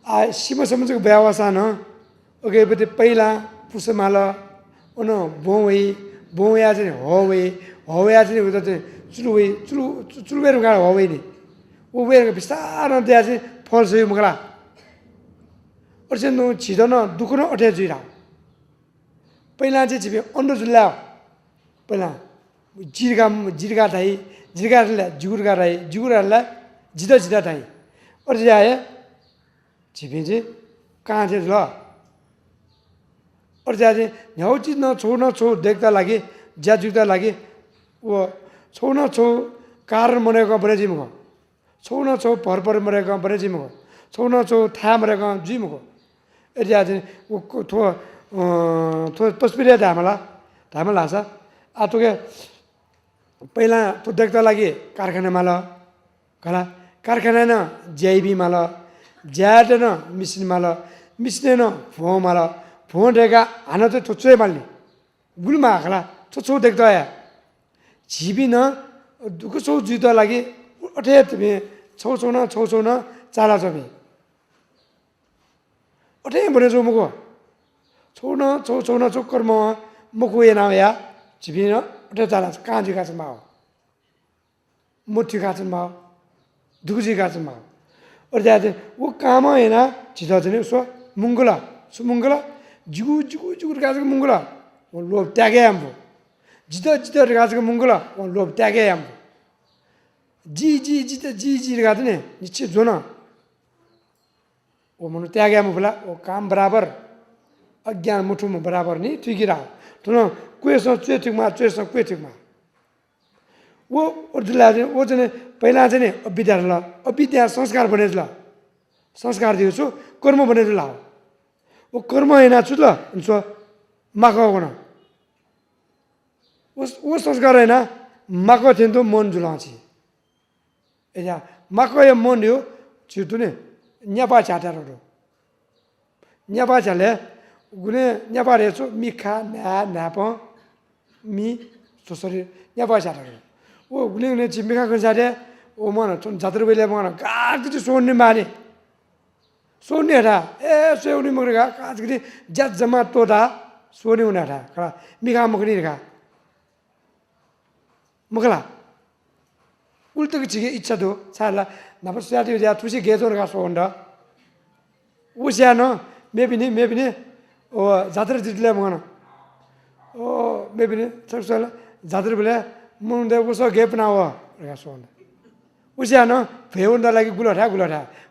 आ सीमा समझको व्यवस्था न अगेपट्टि पहिला पुसमाला उन बोवै बोया चाहिँ हवे चाहिँ उता चाहिँ चुलुबेर गाडा हवे नि ऊ बेर बिस्तार त्यहाँ चाहिँ फल्छ यो मगला और चाहिँ छिटो न दुःख न अठ्या जुइरा पहिला चाहिँ छिपे अन्डो जुल्ला पहिला जिर्गा थाई जिर्गालाई जुगुर्गा राई जुगुरालाई जिदा थाई और चाहिँ आए छिपे चाहिँ कहाँ चाहिँ ल और जा चाहिँ न्याउ चिज न छो देख्दा लागि ज्या जुक्दा लागि वो छो न छो कारण मरेको बरेजी मको छो न छो पर मरेको बरेजी मको छो न छो था मरेको जी मको एरिया चाहिँ वो थो तस्बिर धामला छ आ तो के पहिला तो देख्दा लागि कारखानामा ल कला कारखाना न जेबी मा ल ज्याट न मिसिनमा ल मिसिने न फोमा ल फोन रेगा हाना तो छोचो माल्ने गुलमा आखला छोचो देख्दा या झिबी न दुःख छौ जुत्दा लागि अठे तिमी छौ न चाला छबी अठे भने जो मको छौ न छौ कर्म मको या ना या झिबी न अठे चाला काजी का छ माओ मोठी का छ माओ दुखजी का छ माओ और जाते वो काम है ना जिदा जने सो सुमंगला जुगु गाजको मुंगला वो लोभ त्यागे हमको जिदा गाजको मुंगला वो लोभ त्यागे हमको जी गाते ने निश्चित जो ना वो मनु त्यागे हम बोला वो काम बराबर अज्ञान मुठु में बराबर नहीं ठीक रहा तो ना कोई सो चुए ठीक मा वो और दिला वो जने पहिला जने अविद्या संस्कार बने ला संस्कार दियो छु कर्म बने ला वो कर्म है ना चुला उनसो माको कोना वो संस्कार है ना माको थे तो मन जुलाची ऐसा माको ये मन दियो चितु ने न्यापा चाटा रो न्यापा चले गुने न्यापा रेसो मिखा नापो मी तो सरी न्यापा चाटा रो वो गुने ने चिमिका कंसारे वो मन जातर बेले मन गाज तो सोने मारे सोने था सोनी मगरेगा काज के जत जमा तो था सोने उन्हें था कला मिखा मगनी रखा मगला उल्टे की चीज़ इच्छा तो साला ना पर सोचा तो तुझे गेज़ और का सोंडा वो क्या ना मैं भी नहीं ओ जातर जितले मगना ओ मैं भी नहीं सब साला जातर बोले मुंडे वो सो गेप ना हुआ रखा सोंडा उसे ना फेवंडा लगी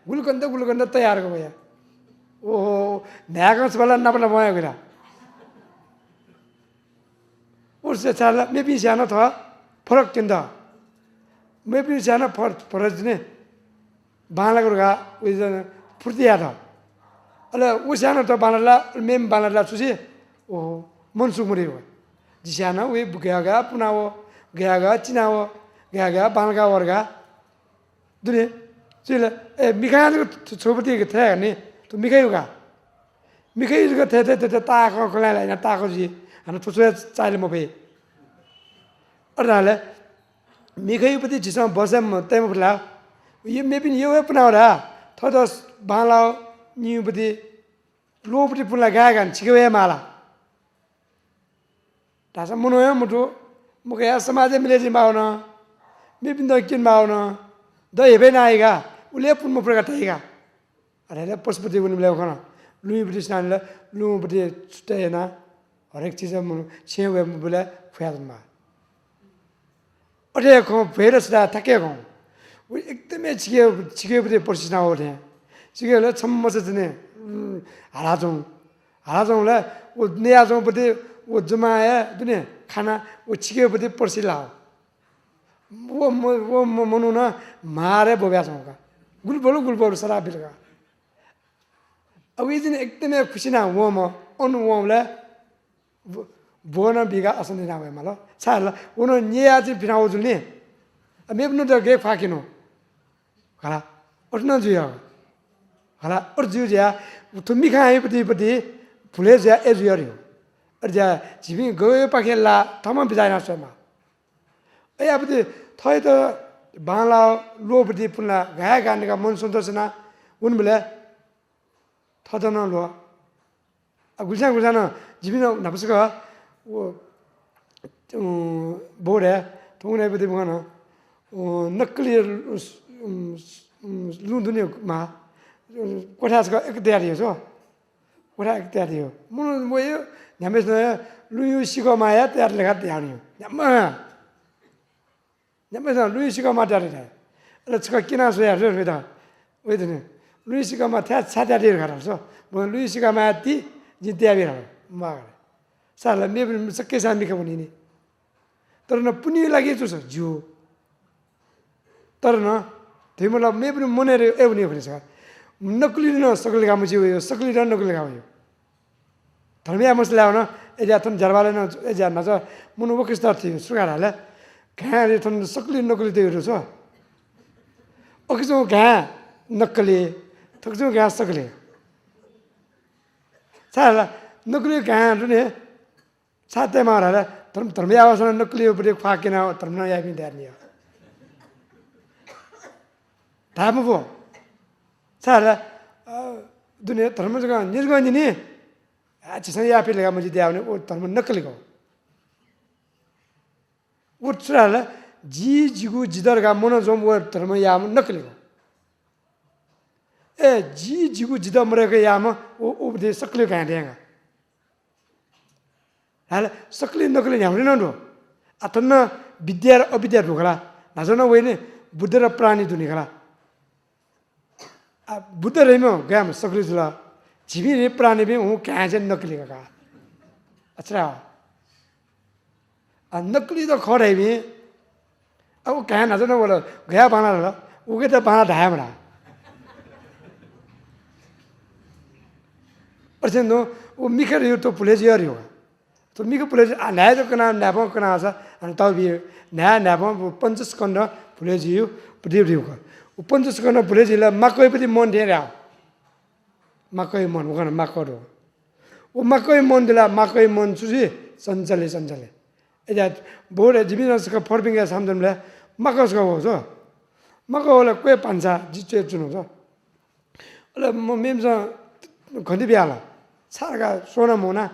गुलकंद तैयार हो गया ओहो नया वाला ना बना बनाया गया उससे चला मैं भी जाना था फर्क किंदा मैं भी जाना फर्क ने बाहर लगा फुर्तिया था Ala usiana to banala mem banala susi o monsuk muri wa jisiana we bugaga punawo gaga chinawo gaga banga warga dune sila mikaya chobati ke the ni to mikayuga mikayuga the ta ko kala na ta ko ji ana to chaile mo be arale mikayupati jisam bosam tem bla ye maybe ye punawa thoda banla new budi low budi pula gagan chigwe mala tasa muno ya mutu mukaya samaje mileji mauna mibindo kin mauna do yebe naiga ule pun mo praga taiga are Pashupati गुनी मिले खाना लुई बड़ी स्नान ले लुई बड़ी छुट्टे है ना और एक चीज़ हम छह वे बोले ख्याल में और ये कौन फेर से थके कौन वो एकदम चिके बड़ी परिस्थिति हो रही है चिके ले चम्मच से ने हालाजों ले वो नया जों बड़ी वो जमाया दुनिया खाना वो चिके बड़ी परिस्थिति लाओ वो मनु ना मारे बोब्यासों का गुल बोलो सराब बिलगा अब ये दिन एकदम खुशी ना वो म वो ले बोना बिगा असंदे ना हुए मालो साला उन्होंने ये आज बिना वो जुलने अब मैं अपने तो गए फाकिनो खाला और ना जुया खाला और जुया तुम भी खाएं पति पुले जा ए जुया रियो और जा जीवी गए पाकेला तमाम बिजाना स्वयं ए अब तो थाई तो बांला लो पति पुला गया गाने का मन सुंदर से ना उन बोले थादना लो अब गुलशान जीविना नपसका वो बोर्ड है तो उन्हें भी देखना नकली लूंडने माँ कोठास का एक तैयारी है सो कोठा एक तैयारी हो मुन वो ये न्यामे से लुयु शिका माया तैयार लगा तैयारी हो न्यामे से लुयु शिका माया तैयारी है अरे इसका किना सोया रे बेटा वही तो नहीं लुयु शिका माया तैयार तैयारी करा सो वो लुयु शिका माया ती जितने अभी रहा मार साला मैं भी सक्के सामने का बनी नहीं तर ना पुण्य लगे तो सर जो तर ना तो मतलब मैं भी मने रे ए बनी अपने सका नकली ना सकल काम जी हुई सकली ना नकली काम हुई धर्मिया मसला हो ना ए जातन जरवाले ना ए जान ना जो मनो वो किस तरह थी सुगार हाले कहाँ रे थन सकली नकली दे रहे सो और किसको कहाँ नकली तो किसको कहाँ सकली साला नकली कहाँ रुने साथे मारा है धर्मिया वासना नकली ऊपर एक फाके ना धर्मना या भी डर नहीं है धाम वो साला दुनिया धर्म जगह निजगंज नहीं अच्छे से यहाँ पे लगा मुझे दिया उन्हें वो धर्म नकली को वो साला जीगु जिधर का मनो जोम वो धर्म यहाँ नकली को जीगु जिधर मरे के यहाँ वो दे सकले कहाँ देंगा हाल सकली नकली यहाँ नहीं ना अतन्ना विद्या अविद्या ढोकला ना जो ना वही ने बुद्ध र प्राणी दुनिया कला बुद्ध रही में गया हम सकली जुला जीवी ने प्राणी भी हूँ कहाँ से नकली का अच्छा नकली तो खो रही भी अब वो कहाँ ना जो ना बोला गया बाना रहा वो के तो बाना ढाया मरा और से नो वो मिकर रही हो तो पुलिस यार ही होगा तो मिकर पुलिस नया जो कना नैपो कना आसा अंताव भी नया नैपो पंचस्कंद पुलिस ही हो प्रदीप ही होगा वो पंचस्कंद पुलिस ही ला मकोई पति मन दे रहा मकोई मन वो कना मकोड़ो वो मकोई मन दिला मकोई मन सुजी संचले ऐसा बोले जीवित का फॉर्मिंग है सामने में मकोस का वो सो मको वाला कोई पंचा जिच्चे चुनो सो अरे मम्मी से खंडी भी आला सारा का सोना मोना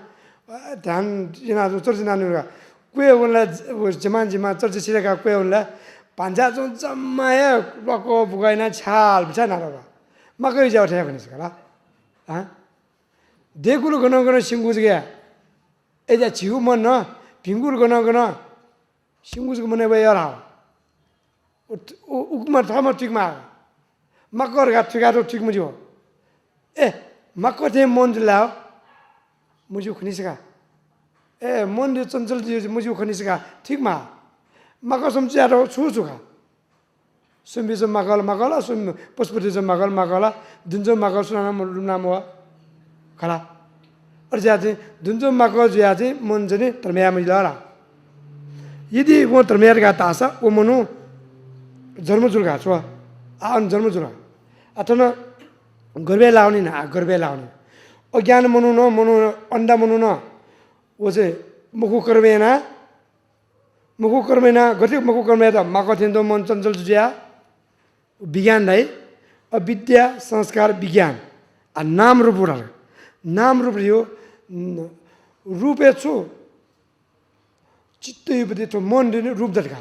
ध्यान जिना जो चर्च नानी का कोई उनला वो जमान चर्च सिरे का कोई उनला पंचा जो जमाया लोगों बुगाई ना छाल बिचा ना लगा मकोई जाओ थे अपने से कला हाँ देखुलो गनो सिंगुज गया ऐसा चिउ मन ना पिंगुर गनो सिंगुज को मने भाई यार उकमर था मत ठीक मार मकर का ठीक मुझे मको थे मन दिलाओ मुझे खनी सका मन जो चंचल जी मुझे खनी सका ठीक मा मको समझे यार छू चुका सुन भी जो मकल सुन पशुपति जो मकल दिन जो मकल सुना नाम हुआ खला और जाते दुंजो माको जाते मन जने तरमेया मिलारा यदि वो तरमेया का तासा वो मनु जन्म जुर्गा छो आन जन्म जुर्गा अथवा गर्बे लाउने ना गर्बे लाउने अज्ञान मनु न मनु अंडा मनु न वो से मुखु कर्मेना गति मुखु कर्मे त माको थिन्दो मन चञ्चल जुया विज्ञान है अविद्या संस्कार विज्ञान आ नाम रूप उडाल नाम रूप यो रूपे छु चित्त युपति तो मन दिने रूप दटका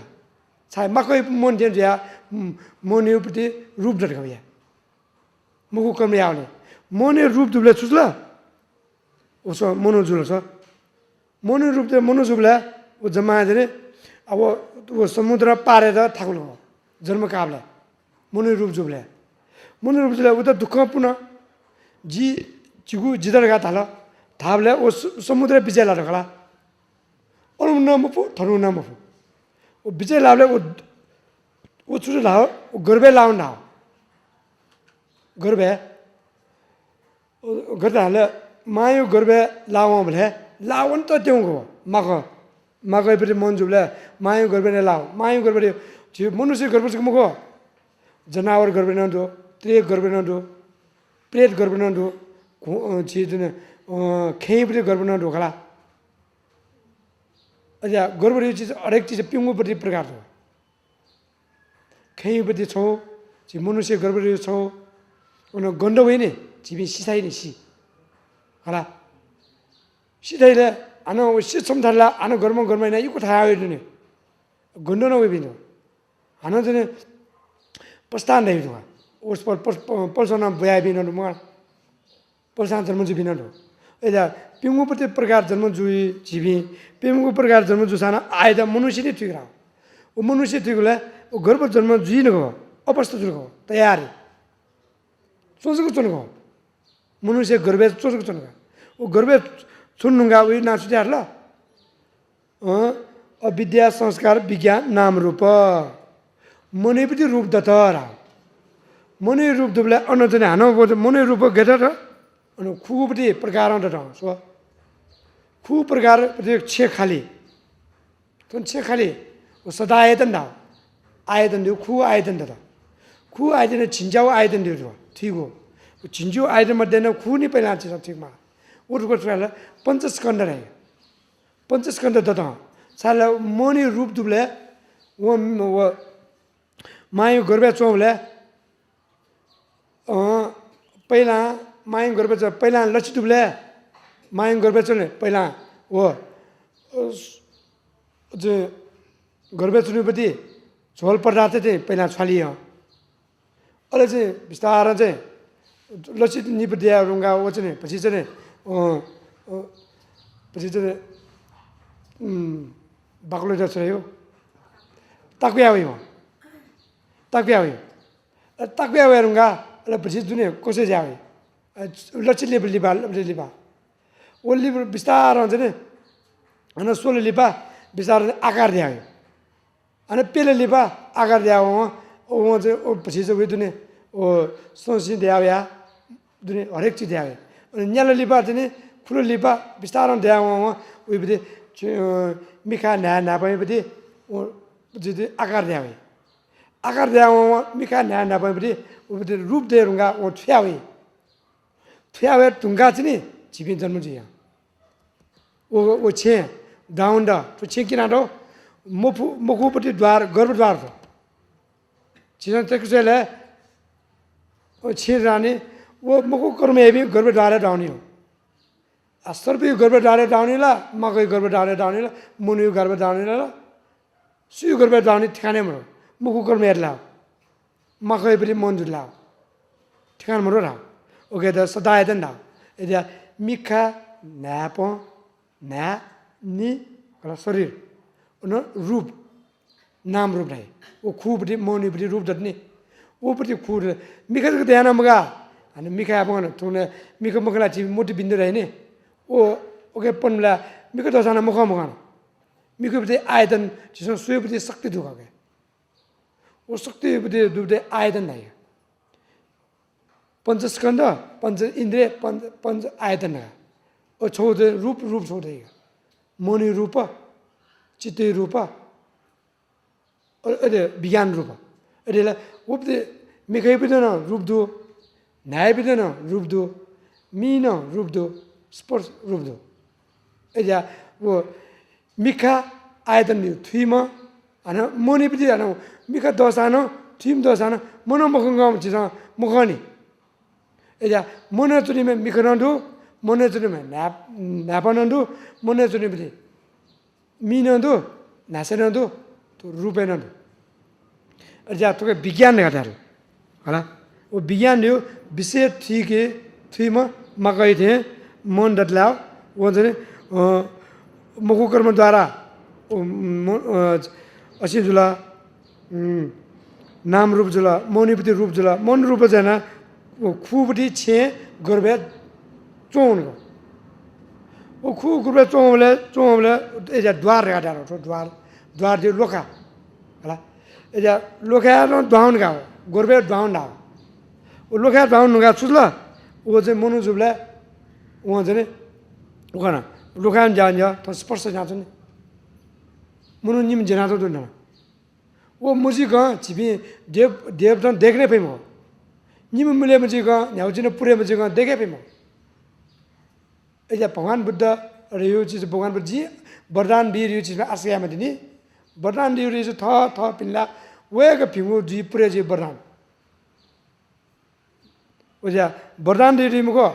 छाय माको मन दिने जुया मन युपति रूप दटका या मुखु कर्मे आउने मन रूप दुबले छुसला उसो मनो जुल छ मनो रूप दे मनो जुबला वो जमा दिने अब वो समुद्र पारेर थाक्नु हो जन्म काबला मनो रूप जुबले मनो रूप जुबले उता दुःख पुनः जी चिगु जिदर गा थाला थाबले ओ समुद्र बिजे ला रखला अरु नमपु थरु नमपु ओ बिजे लाबले ओ छुले लाओ ओ गर्बे लाउन ना गर्बे गर्दाले मायो गर्बे लाउ भले लाउन त त्योंगो माको पनि मन जुबले मायो गर्बे ने लाउ मायो गर्बे छि मनुष्य गर्बे छि मको जनावर गर्बे न दो त्रेक गर्बे न दो प्रेत गर्बे न दो चीज ने खेई पनि गर्बे न दो खला अझा गर्बे चीज हरेक चीज पिंगु पनि प्रकार हो खेई पनि छौ छि मनुष्य गर्बे छौ उन गण्ड होइन जिबी सिसाइ नि सी खला सिधाइले आनो सित समथारला आनो गर्म नै इको थाहा हो नि गण्ड न बिनो आनो जने पस्तान दै दुवा उस पर पल्सना बया बिनो म पल्सान जन्म जु बिनो एदा पिंगु प्रति प्रकार जन्म जुई जीवी पिंगु प्रकार जन्म जुसाना आइदा मनुष्य नि ठिक ओ मनुष्य ठिकले ओ गर्भ जन्म जुई न गो अवस्था जुगो तयारी सोचको चुनको मनुष्य गर्भे सोचको चुनको ओ गर्भे सुन्नुगा उही नाचुत्यारला अविद्या संस्कार विज्ञान नाम रूप मनै पनि रूप दतरा मनै रूप दुबले अनजने हानो मनै रूप गेटर अनि खु पनि प्रकार दत सो खु प्रकार पनि छे खाली तन छे खाली ओ सदा आयतन दा आयतन दु खु आयतन दत खु आयतन छिन्जाउ आयतन दु ठीक हो छिन्जु आयतन मध्ये न खु नि पहिला छ ठिकमा उठको ट्राला पंचस्कंद रहे पंचस्कंद दता साला मनी रूप दुबले वो मायो गर्बे चौले पहिला मायो गर्बे च पहिला लछि दुबले मायो गर्बे चले पहिला वो जे गर्बे चुनेपति झोल पर्दाथे चाहिँ पहिला छलियो अहिले चाहिँ बिस्तारै चाहिँ लछि निपदिया रुंगा वो चाहिँ पछि चाहिँ पछि चाहिँ बाक्लो जसो ताकुया हो ताकुया रुंगा ल पछि जुने कसै जावे लछि लिबा ओ लिबा बिस्तार हुन्छ नि अनि सोले लिबा बिस्तार आकार दियो अनि पेले लिबा आकार दियो ओ चाहिँ पछि चाहिँ दुने ओ सोसी दियो दुने हरेक चीज दियो अनि न्यालो लिबा चाहिँ फुलो लिबा बिस्तार दियो उही पनि मिखा ना पनि ओ चाहिँ आकार दियो आकार दियो मिखा ना पनि रूप दिएरुंगा वो थ्यावे तुंगा चाहिँ जिबी जन्म जिया वो छे डाउन द तो छे किना दो मुखुपति द्वार गर्भद्वार तो चिजन तकसेले वो छे रानी वो मुखु कर्मे भी गर्भद्वार डाउनी हो सर्व गर्भद्वार डाउनी ला मकै गर्भद्वार डाउनी ला मुनि गर्भद्वार डाउनी ला सुयु गर्भद्वार डाउनी ठिकाने मरो मुखु कर्मे ला मकै पनि मन जुला ठिकान मरो रा ओके द सदायतन दा एजा मिखा नापो ना नि कला शरीर उन रूप नाम रूप रहे वो खूब पनि मौनी पनि रूप दत्नी वो पनि खूब मिखा को ध्यान मगा अनि मिखा अपन तुने मिखा मखला छि मोटी बिन्दु रहे नि ओ ओके पनला मिखा दसाना मखा मगा मिखा पनि आयतन जिसो सुय पनि शक्ति दुखा के वो शक्ति पनि दुबे आयतन नहीं पंचस्कंद पंच इंद्रिय पंच आयतन छोड़े रूप रूप छोड़े मोनि रूप चित्त रूप विज्ञान रूप अरे वो मिखाई भी ना रूप दो न्याय भी ना रूप दो मीन रूप दो स्पर्श रूप दो ऐसा वो मिखा आयतन नहीं थीम आना मोनि भी आना मिखा दोसानो थीम दोसानो मोनो मुखंगम चीज़ मुखानी ऐसा मोने चुनी में मिखनंदु मोने चुनी में नापनंदु मोने चुनी में मीनंदु नासेनंदु तो रूपेनंदु ऐसा तो के विज्ञान ने कहा है वो विज्ञान जो विशेष ठीक है थीम मकाई थे मन डटलाओ वो जने मुखकर्म द्वारा अशी जुला नाम रूप जुला मोनिपति रूप जुला मन रूप जना वो खूबटी छे गुरबे चोन को वो खूब गुरबे चोंबले ऐसा द्वार का डालो तो द्वार जो लोका है ऐसा लोका तो डाउन का गुरबे डाउन डाउ वो लोका डाउन का चुला वो जो मनु जुबले वो जने वो क्या ना लोका जान जा तो स्पर्श जाते नहीं मनु निम जना तो ना वो मुझे कहाँ चिपी देव तो देखने पे मो निम मिले मुझे कहाँ न्याउची ने पूरे मुझे कहाँ देखे पे मो ऐसा भगवान बुद्ध और ये चीज़ भगवान बुद्ध जी वरदान दी ये चीज़ में आश्रय में दिनी वरदान दी ये चीज़ था पिल्ला वो एक फिंगो जी पूरे जी वरदान वो जा वरदान दी रही मुको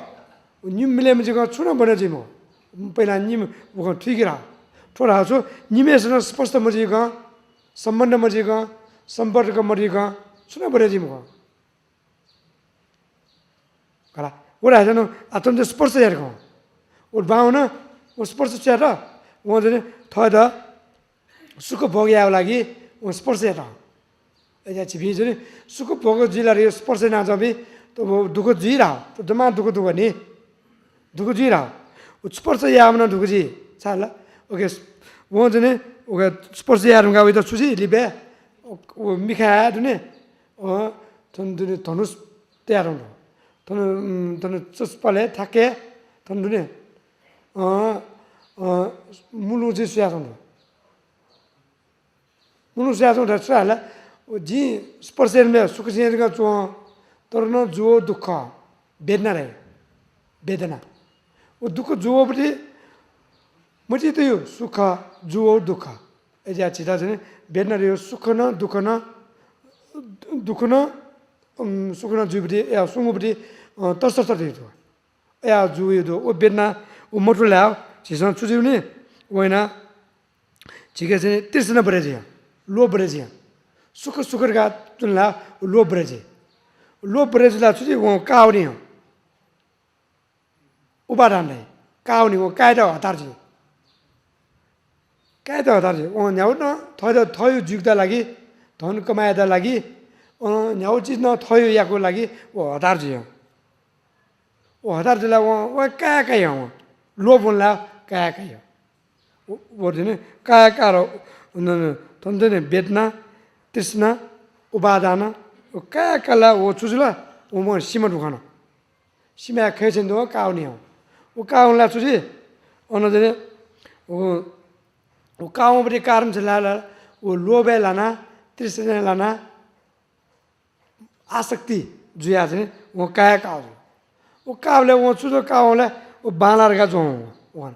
निम मिले मुझे कहाँ चुना बने जी मो पहला निम वो ठीक रहा थोड़ा सो निमे से ना स्पष्ट मुझे कहाँ संबंध मुझे कहाँ संपर्क मुझे कहाँ चुना बने जी मुको करा वो रहा जानो आतम जो स्पर्श यार कहाँ और बाहु ना वो स्पर्श चाह रहा वो जने थोड़ा सुख भोग याव लगी वो स्पर्श यार ऐसा चिपी जने सुख भोग जी ला रही स्पर्श ना जाबी तो वो दुख जी रहा तो दिमाग दुख नहीं दुख जी रहा वो स्पर्श याव ना दुख जी साला ओके वो जने ओके स्पर्श यार उनका वो तो सुजी लिबे वो मिखाया दुने दुने धनुष तैयार होना धनु चुस्पले थाके दुने मुलु जी सुया होना मुलु सुया होना साला वो जी स्पर्श में सुख से का चुआ तो ना जो दुख वेदना रहे वेदना वो दुख जो बड़ी मुझे तो यो सुख जो दुख ऐसा चीज़ है वेदना रहे सुख ना दुख ना सुख ना जो बड़ी या सुख बड़ी तरस तरस तो या जो ये तो वो वेदना वो मोटर लाओ चीज़ों चुजी नहीं वो है ना चीज़ से तिरसना बड़े जी लो बड़े जी सुख का चुन ला लो बड़े जी ला चुजी वो काव नहीं हो उबारान नहीं काव नहीं वो काय तो हतार जी वो न्याउ ना थयो जुगता लगी धन कमाएदा लगी न्याउ चीज ना थयो या को लगी वो हतार जी वो हतार जिला वो काय हो लो बोलना काय वो दिन काय रो उन्होंने तुमने वेदना तृष्णा उपादान वो काय कला वो चुजला वो मैं सीमा दुखाना सीमा खेचें दो काव नहीं हो वो काव ला चुजी उन्होंने वो काव बड़ी कारण से ला वो लोभे लाना तृष्णा लाना आसक्ति जो याद है वो काय काव वो कावले वो चुजो कावले वो बानर का जो वो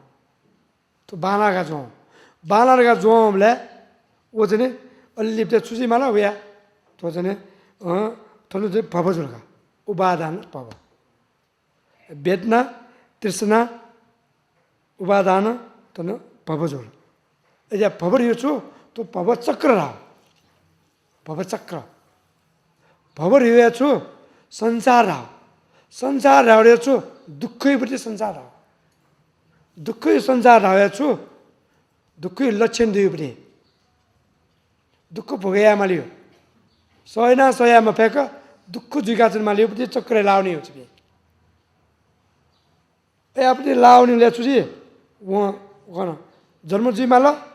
तो बानर का जो हमले वो जने अल्ली पे चुजी माला हुआ तो जने थोड़ा जो पापा जुड़गा उपादान पापा वेदना तृष्णा उपादान तो न पापा जुड़ ऐसा पापर यो चो तो पापा चक्र रहा पापर यो चो संसार रहा रे चो दुःखै बटे संसार रहा दुःखै संसार रहा चो दुःखै लक्षण दियो बटे दुःख भोगया मालियो सयमा फेक दुःख जुगाचन मालियो बटे चक्र लाउने हो चाहिँ ए अपने लाउने ले चुजी वो कौन जन्म जी माला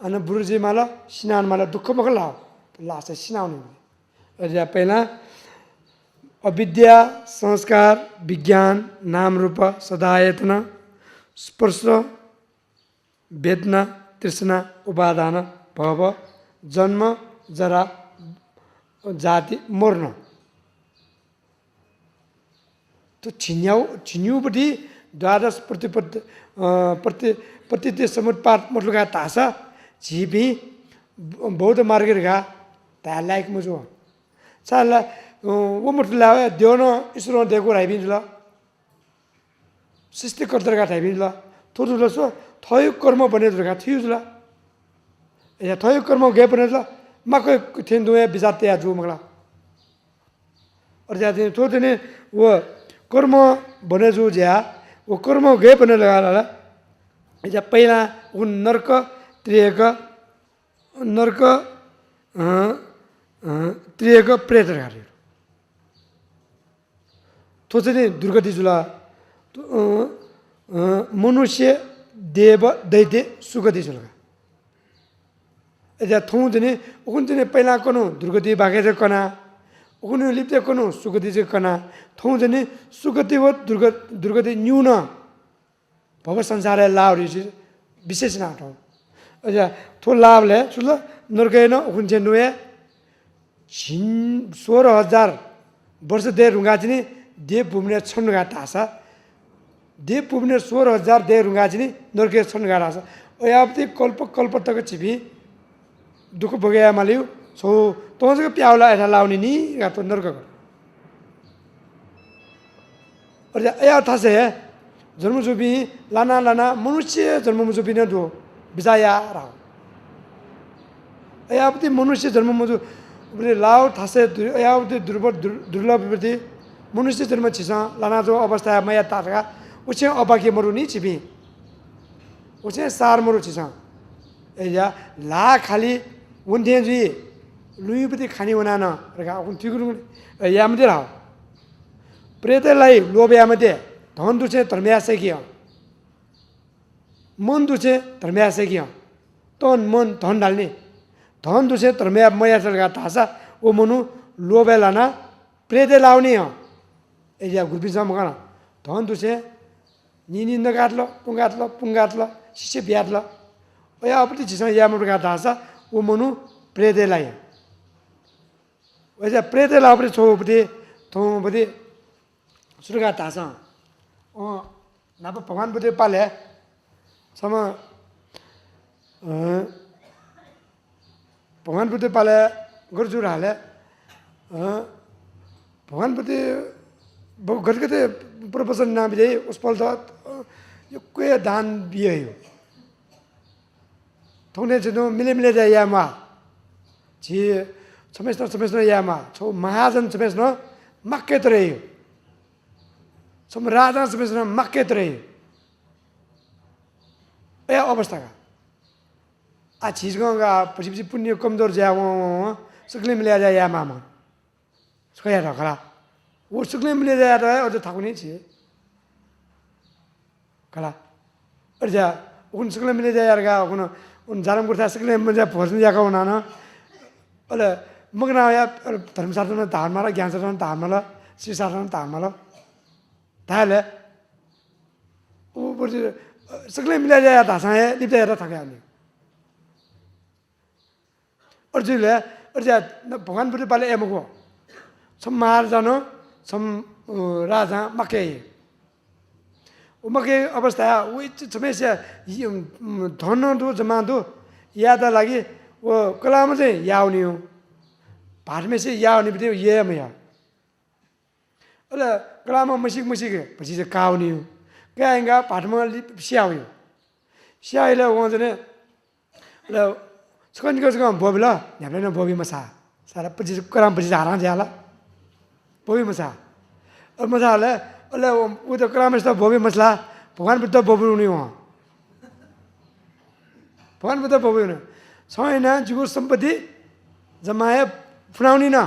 अन बुढ़ जी माला स्नान माला दुःख मक लाओ तो लास्ट स्नान नहीं ऐसा पहला अविद्या संस्कार विज्ञान नाम रूप सदायतना स्पर्श वेदना तृष्णा उपादान भव जन्म जरा जाति मर्न तो छिन्यूपट्टि द्वादश प्रतित्व समुत्पाद मुठलगा तासा झिपी बौद्ध मार्गेरगा ता लाइक मुजो साला वो मुठला देवन ईश्वर देखो राइबिन्ला सृष्टि कर्तरगा थाइबिन्ला थोरु सो थयो कर्म बने दुर्गा थियुला या थयो कर्म गे बनेला मकै थेन्दुए बिजाते या जो मगला और जाते थोते ने वो कर्म बने जो ज्या वो कर्म गे बने लगा ला या पहिला उन नरक त्रियक नरक त्रियक प्रेत गारे थोते ने दुर्गति जुला मनुष्य देव दैत्य सुगति जुला या थोंजने उकुंजने पहिला कोनो दुर्गति बागे कना उकुन लिप्ते कोनो सुगति जे कना थोंजने सुगति व दुर्गति न्यून भव संसार लाउरी विशेष नाटो अजा थो लाभले सुल नरकेन उकुंजे नुए 16,000 वर्ष दे रुंगाजिनी देव भूमिने छन्गा तासा देव भूमिने 16,000 दे रुंगाजिनी नरके छन्गा तासा ओयापति कल्प तक छिपी दुःख भोगेया मालिउ सो तोजको प्याउला एठा लाउने नि गातो नरक और या थासे जन्मजुबी लाना मनुष्य जन्मजुबी न दो बिजाया राव यापति मनुष्य जन्मजुबी बरे लाउ थासे यापति दुर्लभ प्रति मनुष्य जन्म छिसा लाना जो अवस्था मया ताका उछे अबाके मरु नि छिबी उछे सार मरु छिसा या ला खाली उन्थेजी लुइपति खानी वनान रगा उन थिगुरु यामदे राव प्रेतलाई लोभयामदे धन दुछे धर्मयासे किया मन दुछे धर्मयासे किया तन मन धन डाल्ने धन दुछे धर्मया मया सरगा तासा ओ मनु लोभे लाना प्रेते लाउने हो एजा गुरबिसा मगना धन दुछे निनि नगाट्लो पुंगाट्लो शिष्य ब्याट्लो ओया अपति छिसा यामरुगा तासा ओ मनु प्रेतेलाई वैसे प्रेतेलाई अपने छोपति थोपति सुरगा तासा नाप भगवान पति पाले सम भगवान पति पाले गुरजुर हाले भगवान पति घरकते प्रवचन ना बिजे उस पल तो यो कोई दान बिये हो थोने जनो मिले जाए यामा जी समेस्न यामा छो महाजन समेस्न मक्के तरे सम राजा समेस्न मक्के तरे ए अवस्था का आ चीज का पछि पुण्य कमजोर जाओ सकले मिले जाए यामा म सोया रखला वो सकले मिले जाए तो और तो थाकुनी छी कला और जा उन सकले मिले जाए यार का उन जारम कुर्ता सकले मिले भोजन जाका उनाना अले मगना या धर्मशास्त्र धान माला ज्ञान शास्त्र धान माला श्री शास्त्र धान माला ताले वो बोले सकले मिले जाए धासा है लिपते है थके आने और जा भगवान बुद्धि पाले एमको सम मार जानो सम राजा मके वो मके अवस्था वो समस्या धन दो जमा दो याद लगी वो कला में से यावनी हो भाट में से यावनी भी ये में या अरे कला में मसीक है पची से कावनी हो क्या इंगा भाट में सियावी सियाईले वहाँ जने ले सुकन का बोबिला यहाँ पे बोबी मसा सारा पची कलाम पची जाना जाला बोबी मसा और मसा ले अरे वो तो कलाम में तो बोबी मसला भगवान भी तो बोबी नहीं हुआ भगवान भी तो बोबी नहीं सैना जुगु सम्पत्ति जमाए फुनाउनी ना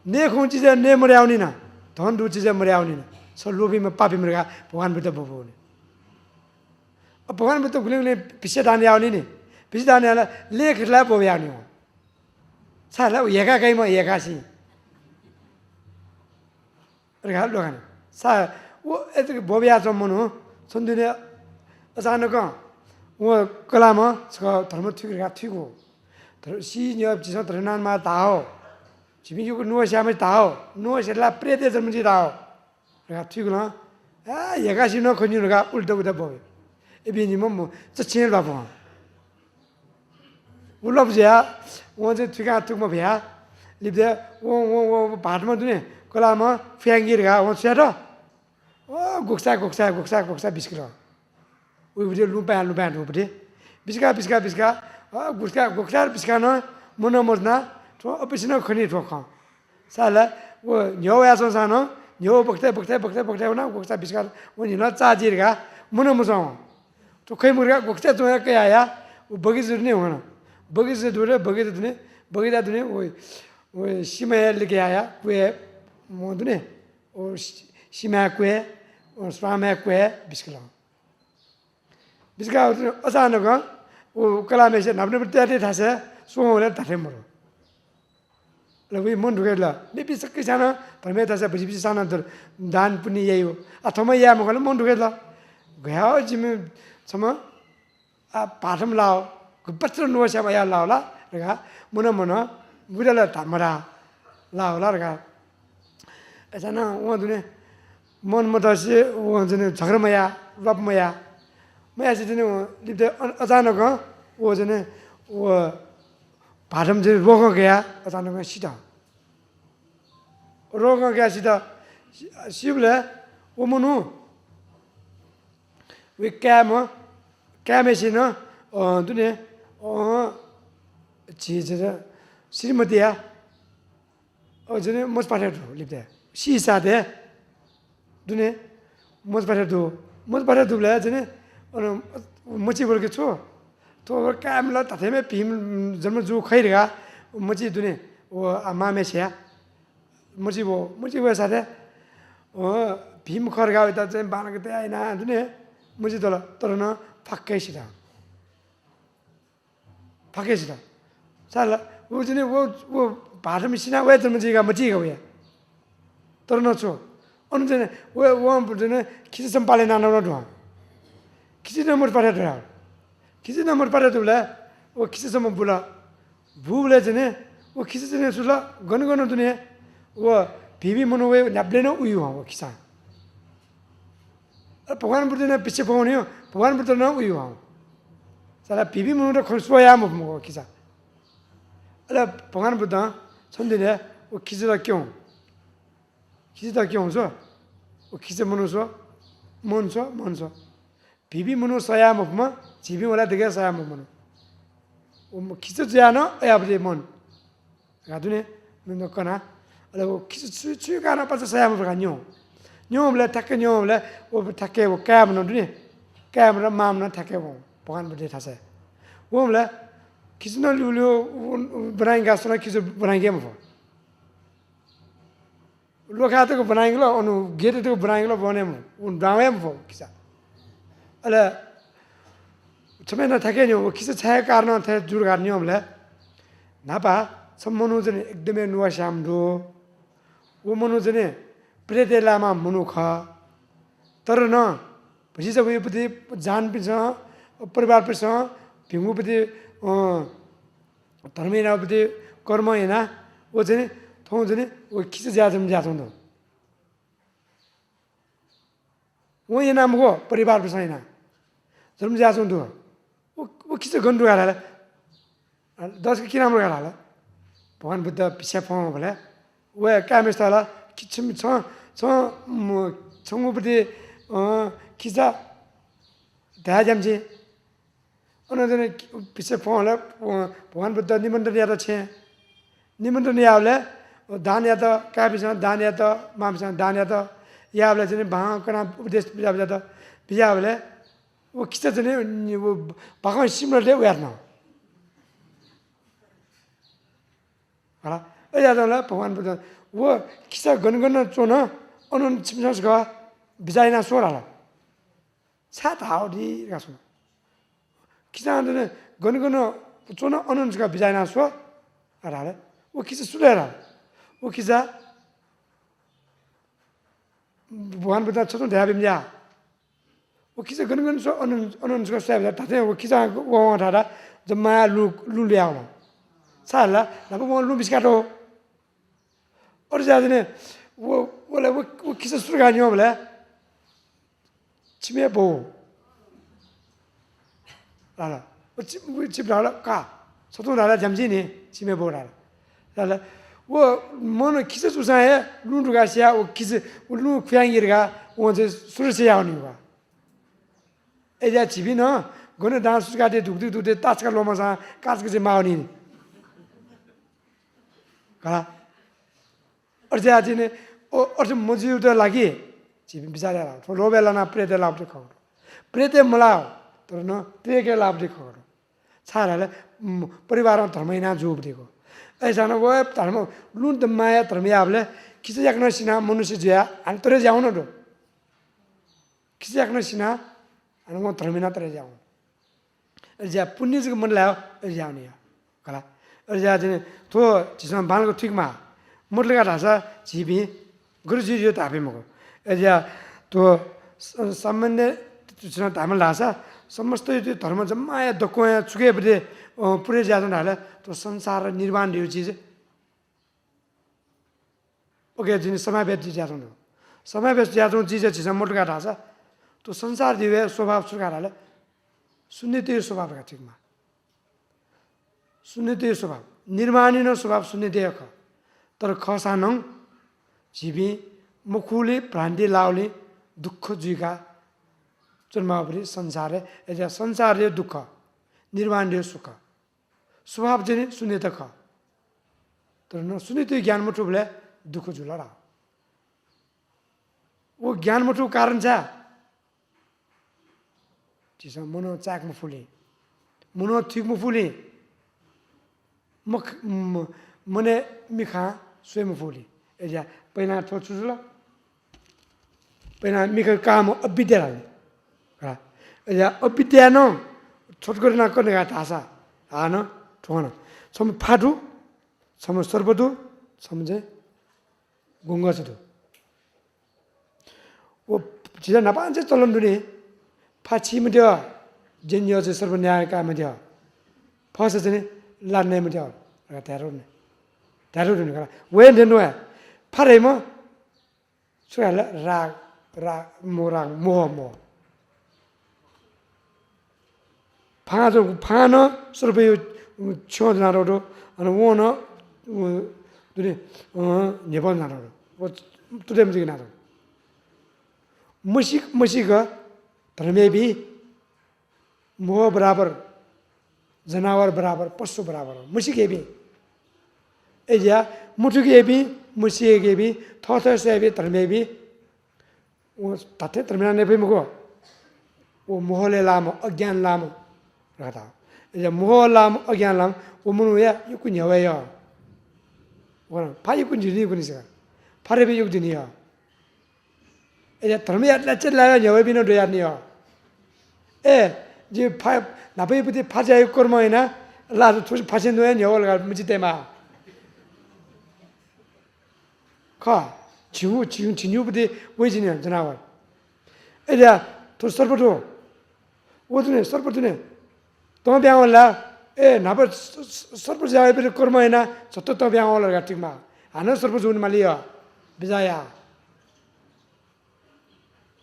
ने खून चीज़ ने मरियाउनी ना धन दू चीज़ मरियाउनी ना सब लोभी में पापी मरेगा भगवान भी तो बोबोने अब भगवान भी तो गुले पीछे दाने आउनी नहीं पीछे दाने आला ले खिला बोबी आउनी हो साला ये का कहीं में ये का सी 그러니까 하려고 사 애들 법이야 좀 뭐노 손들에 어자는거 뭐 그라마 저 잘못 튀기가 튀고 시녀 지서 들어난 마 다오 지미고 누워 샤면 다오 누워 샤라 프레데 점지 다오 그러니까 튀고나 아 얘가 신어 건유가 울더부터 보여 에비님은 뭐저 친일 봐봐 울러보자 원제 튀가 튀고 배야 리베 오 바르면 두네 그라마 피앙기가 원세라 곡사 비스크라 우리 루반 루브리 비스카 곡사 비스카나 모노모나 저 앞에서는 거니 좋고 살아 뭐 녀야 선사는 녀 복대나 곡사 비스카 원이나 짜지가 모노모서 또 거의 뭐가 곡사 좀 할거야 버기즈네 오나 버기다 두네 오 심해르게 하야 왜 뭐드네 오 심해que 스라메que 비스클라 비스가 어사노가 오 클라메세 남네 때에 다세 소원을 다해모로 러비 몬두게라 비비스키잖아 발메다세 비비사나들 단 분이에요 아토마야 먹을 몬두게라 그야 지금 정말 아 바람라오 그 빠트로 누워셔봐야 라오라 내가 뭐나 무달라 담마라 라오라가 에잖아 오늘에 뭔 못하시 오전에 자그마야 랍마야 뭐야지는 리데 어자노가 오전에 오 바람질 로거게야 어자노가 시다 로거게 시다 시블레 오모노 왜 까메시노 눈에 지저 시리모디야 어전에 못 받아도 리데 시사데 눈에 못 받아도 전에 어느 뭐지 그렇게 또 까물라 다테메 빔 점을 주 카이리가 뭐지 눈에 아마메시야 뭐지 사대 빔 커가 있다 전 바는 게 아니나 눈에 뭐지 떨어나 파케시다 살라 우진이 뭐 발음이 시나 왜 들문지가 뭐지가 왜 떨어놓죠 어느 전에 왜 원부터는 기스 좀 빨리 나눠놔 기스 넘을 빨아들라 기스 넘을 빨아들래 기스 좀 불라 부불래 전에 기스 전에 술라 거는 돈에 비비 문어 왜 납래는 우유하고 기사 보관부터는 빛이 보내요 보관부터는 우유하고 살아 비비 문어를 걸수어야 뭐 기사 알아 보관부터 손들에 기스다 경서 기스 문어서 먼저 비비 문어 써야 뭐 집이 원래 되게 써야 뭐 기스 줘야노 야버지 뭔 가두네 너거나 알고 기스 추가 하나 빠져 써야 뭐 가뇨 뇨블레 탁게 뇨블레 탁게 까면 눈이 까면 마음은 탁게 보관부터 다세 뭐블레 기스는 룰로 브라인가 쓰나 기스 브라인게 뭐 लोग बनाएंगे उन गेट तो बनाएंगे बने उन डावे में किसा अले समय ना थके नहीं वो किसे छाया कारण थे जुड़ करनी हमले ना पा सब मनोजने एकदम नुआ शाम दो वो मनोजने प्रेते लामा मनुखा तर ना પછી सब ये पति जान पिसा परिवार पिसा भिंगु पति धर्मेना पति कर्म है ना वो जने 통전에 기스 자동도 원이나 뭐고 परिवार 비상이나 좀 자동도 기스 건도 가라 10 किलोमीटर 가라 보안 부터 비싸 포함 볼래 왜 까메스타라 기침 저뭐 정부부터 기사 대잠지 어느 전에 비싸 포함을 보안 부터 니먼들이야도 체 니먼들이야래 दानिया काबिसँग दानिया मामसँग दानिया याबले चाहिँ भाँकना उपदेश बिजाबले वो किस्ता चाहिँ वो भाँका सिमरले उयार्न होला ए यादला भगवान बुद्ध वो किस्ता गनगन चोन अनन छिमसका बिजाइना सोराला सात हाउडी गासो किस्ता गनगन चोन अननसका बिजाइना सो अराले वो किस्ता सुलेरा वो किसा 부관보다 초등 대합입니다. 기사 그런 건 어느 수가 써야 다들 기사 원하다 정말 룰이야. 살라 나도 뭐 룰비스가도 어르자들은 원래 기사 수가 아니요 원래 집에 보 라라 집 라라 가 소통 라라 잠시니 집에 보라 라라 뭐는 기사 수사에 룰루가 시야 기사 룰루 고양이가 언제 술을 시야 하는 거야. 애자 집이는 그거는 다 수가대 두두두대 따스가 로마사 가스그지 마오니 가라 어제아지네 어제 모지우도 라기 집이 비자라 로벨라나 프레데 라브드 카고 프레데 몰라오 또는 되게 라브드 카고 차라리 परिवार धर्मैना जोब दिएको ऐसा न वो धर्म लुन त माया धर्मयाबले किसे याकन सिना मनुष्य जया अनि तरे जाउ न दो किसे याकन सिना अनि म धर्मैना तरे जाउ अजा पुण्य जग मन लायो अजा नि कला अजा जने तो जिसम बालको ठिकमा मुरलगा ढासा जीबी गुरुजी जो तापे मको अजा तो सामान्य जुन धाम लासा समस्त यो धर्म जम्मा दकोया चुकेबदे पुरै ज्यादा हाले तो संसार निर्वाण यो चीज ओके जिन समय व्यक्ति ज्यादा न समय व्यक्ति ज्यादा चीज छ मोटका ढासा तो संसार दिवे स्वभाव सुकार हाले शून्य त्यो स्वभाव का ठिकमा शून्य त्यो स्वभाव निर्वाणी न स्वभाव शून्य त्यो ख तर खसानङ जीवी मुखुले भ्रान्ति लाउले दुःख जुइका जन्मावरी संसार है संसार दुःख निर्वाण सुख स्वभाव चाहिँ शून्य त ख तर न शून्य त्यो ज्ञान मुठु बोले दुःख जुला रहा वो ज्ञान मुठु कारण छ जिसम मनो चाक मुफुली मनो ठीक मुफुली मने मिखा स्वयं मुफुली एजा पहिला थोचु ल पहिला मिख काम अविद्या एजा अविद्या न छोटकरी न गर्ने गा थासा हान ठोन सम फाटु सम सर्वदु समझे गुंगा छ वो जिला नपान चाहिँ चलन दुने फाची मध्य जन्य चाहिँ सर्वन्यायका मध्य फस चाहिँ लान्ने मध्य र त्यारो दुने करा वेन देनो फारे म सुला राग मोह फान सर्व छो नारो अनि वोन दुने नेपाल नारो वो तुदे मजिक नारो मसिक धर्मे भी मोह बराबर जनावर बराबर पशु बराबर मसिक भी एजा मुठु के भी मसिक के भी थोथ से भी धर्मे भी वो ताते धर्मे ने भी मको वो मोहले लाम अज्ञान लाम रहता एजा मोह लाम अज्ञान लाम वो मनु या यो कुन हवे या वन फाइ कुन जिनी कुन से फारे भी युग दिनी या एजा धर्मे अटला चला हवे बिनो दोया नि या ए जे फा नापे पति फाजाय कर्म हैन ला थुस फासिन दोया नि हवल गा मिजितेमा ख छिउ पति वइजिन जनावर एजा तो सर्वतो ओदने सर्वतने तो ब्यावला ए नाप सर्व जाए पे कर्म हैन सत्य तो ब्यावला गाटिमा हान सर्व जुन मालिया बिजाया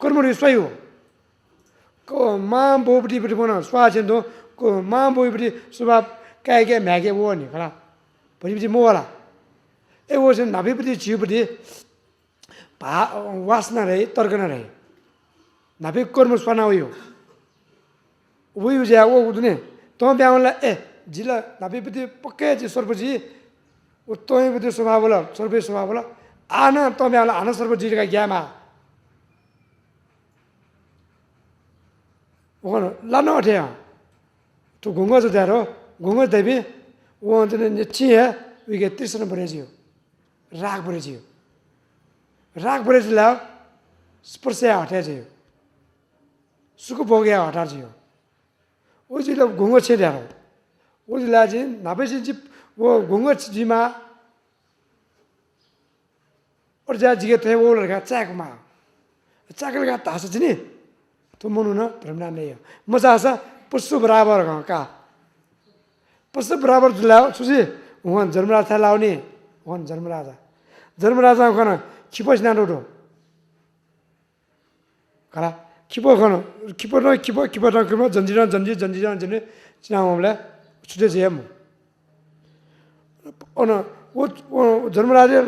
कर्म रे स्वयं को मां बोबडी बडी बना स्वाचेन दो को मां बोबडी स्वभाव कायके म्यागे वो नि खला भनिपछि मोला ए वो चाहिँ नाभिपति जीवपति वासना रहे तर्कन रहे नाभि कर्म स्पना हो वही हो जाए वो उतने तो ब्यावला ए जिला नाभिपति पक्के जी सर्वजी वो तो ही पति स्वभाव बोला सर्वे स्वभाव बोला आना तो ब्यावला आना सर्वजी का ज्ञामा वो लाना उठे तो गुंगा जो दारो गुंगा देवी वो अंतने निच्ची है वे तृष्ण बने जियो राग बने जियो राग बने जिला स्पर्श हटे जियो सुख भोग्या हटा जियो वो जिला गुंगा छे दारो वो जिला जी नापे जी वो गुंगा जी मा और जा जिगे थे वो लड़का चैक मा चाकलका तासा चाहिँ नि तो मनु न धर्मना नहीं हो मजा आसा पशु बराबर का पशु बराबर जुलाओ सुसी वहाँ जन्मराज था लाओ नहीं वहाँ जन्मराजा खाना खिपोच ना डोडो करा खिपो खाना खिपो जंजीरा चिना हमले सुते से हम वो जन्मराजे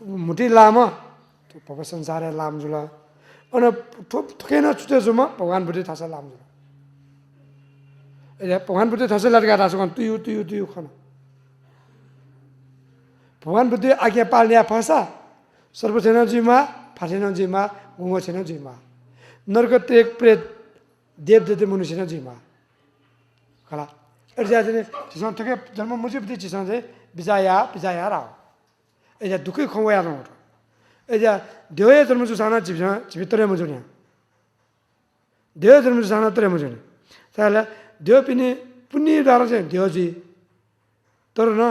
मुठी लामा तो पापा संसार है लाम जुला थोके ना सुते जुमा भगवान बुद्धि थासा लाम जुला ये भगवान बुद्धि थासा लड़का थासा कौन तुयु खाना भगवान बुद्धि आज्ञा पालने फसा सर्वसेना जीमा फासेना जीमा गुंगसेना जीमा नरक तेग प्रेत देव देते मनुष्यना जीमा कला ऐसे जिसमें थके जन्म मुझे भी जिसमें से बिजाया राव ऐसे दुखी खोया ना होता ऐसे देवया जन्म जो साना जीवितरे मुझे नहीं देव जन्म जो साना तरे मुझे नहीं साला देव पिने पुण्य द्वारा से देव जी तो ना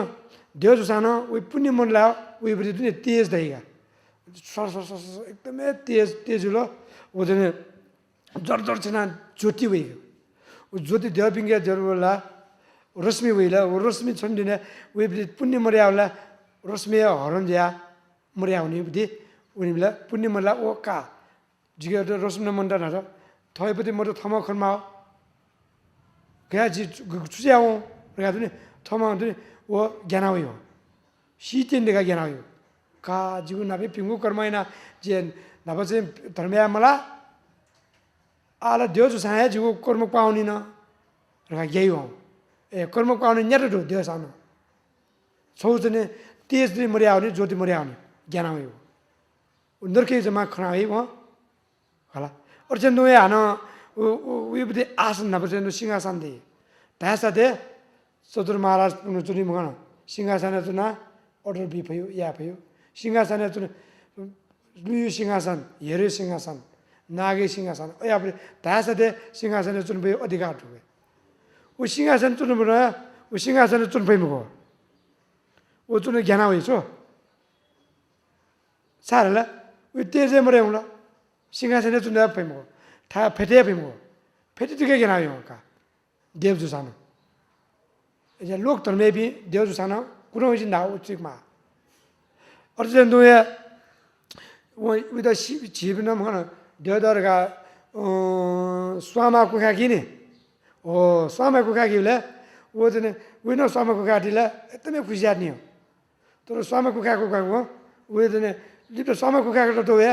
देव जो साना वो पुण्य मन लाओ वो ये बड़ी दुनिया तेज देगा एकदम तेज लो वो जने जड़ चना ज्योति हुई वो ज्योति देव पिंगे जरूर ला रश्मि हुई ला वो रश्मि चंडी ने वो बड़ी पुण्य मरिया वाला रश्मि हरण जया मरिया होनी बड़ी उन्हीं बिला पुण्य मरला वो का जिगे तो रश्मि न मंडा ना तो थोड़े बड़ी मरो थमा खरमाओ क्या जी चुज़े आओ क्या तो नहीं थमा तो नहीं वो ज्ञान हुई हो शीतें देखा ज्ञान हुई हो का जीवन नाबे पिंगु कर्माई ना जेन नाबे से धर्मया मला आला देव जो साया जीव कर्म पावनी ना रखा यही हो कर्म पावनी न्यारे दो देव साना सोच ने तेज ने मरिया होनी ज्योति मरिया होनी ज्ञान हुई हो उधर के जमा खना हुई वहाँ खाला और जब नो ये आना वो ये बड़े आसन नाबे से नो सिंहासन दे तासा दे सदर महाराज पुनः मगाना सिंहासन है तो ना ऑर्डर भी भयो या भयो सिंहासन है तो लुयु सिंहासन येरे सिंहासन नागे सिंहासन ओ या फिर तासा दे सिंहासन है तो भयो अधिकार हुए वो सिंहासन तो बना वो सिंहासन है तो भयो मगो वो तो ज्ञान हुई सो सारे ला वो तेज़ मरे होंगे सिंहासन है तो ना भयो मगो था फेटे तो क्या ज्ञान हुई होगा देव जो साना ऐसे लोग तो में भी देव जो साना कुछ नहीं ना उचित माँ और जब तो ये वो इधर चीज़ ना मगाना देवदार का स्वामा को क्या की नहीं ओ स्वामा को क्या की बोले वो तो ने वो ना स्वामा को क्या दिला इतने खुशी आदमी हो तो स्वामा को क्या वो तो ने जब तो स्वामा को क्या करता तो ये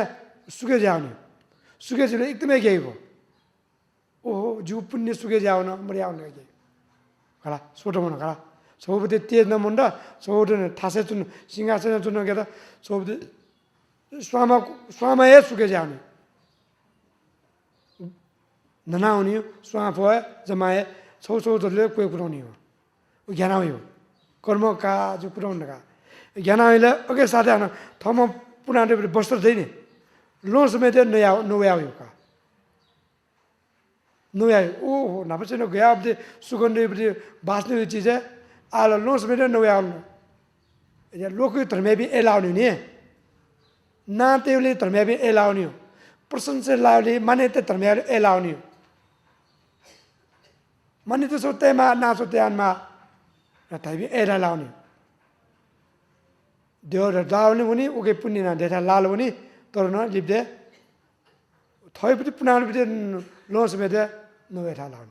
सुखे जाओ चले इतने क्या ही को ओ जो पुण्य सुखे जाओ ना मरिया होने के कला सोटो मना कला सोबते तेज न मुंडा सोबते ने थासे चुन सिंहासन चुन क्या था सोबते स्वामा ये सुखे जाने नना होनी हो स्वामा फोए जमाए सो तो ले कोई कुछ नहीं हो वो ज्ञान हुई हो कर्म का जो कुछ नहीं का ज्ञान हुई ले ओके साथे आना थमा पुनाने पर बस्तर थे नहीं लोन समय ते नया हुई का नया ओह ना बच्चे ने गया अब दे सुगंधे बच्चे बासने की चीज़ है आला लोन समय ते नया हुई ये लोग की तरह में भी एलाउ नहीं है ना ते वाले तरह में भी एलाउ नहीं हो पर्सन से लावली माने ते तरह में एलाउ नहीं हो माने तो सोते माँ ना सोते आन माँ ना ताई भी एलाउ नहीं देव रजाव ने उन्हीं उगे पुण्य ना देता लाल उन्हीं तो ना लिपटे थोड़ी बड़ी पुनान बड़ी लोन्स में दे नो बैठा लाऊं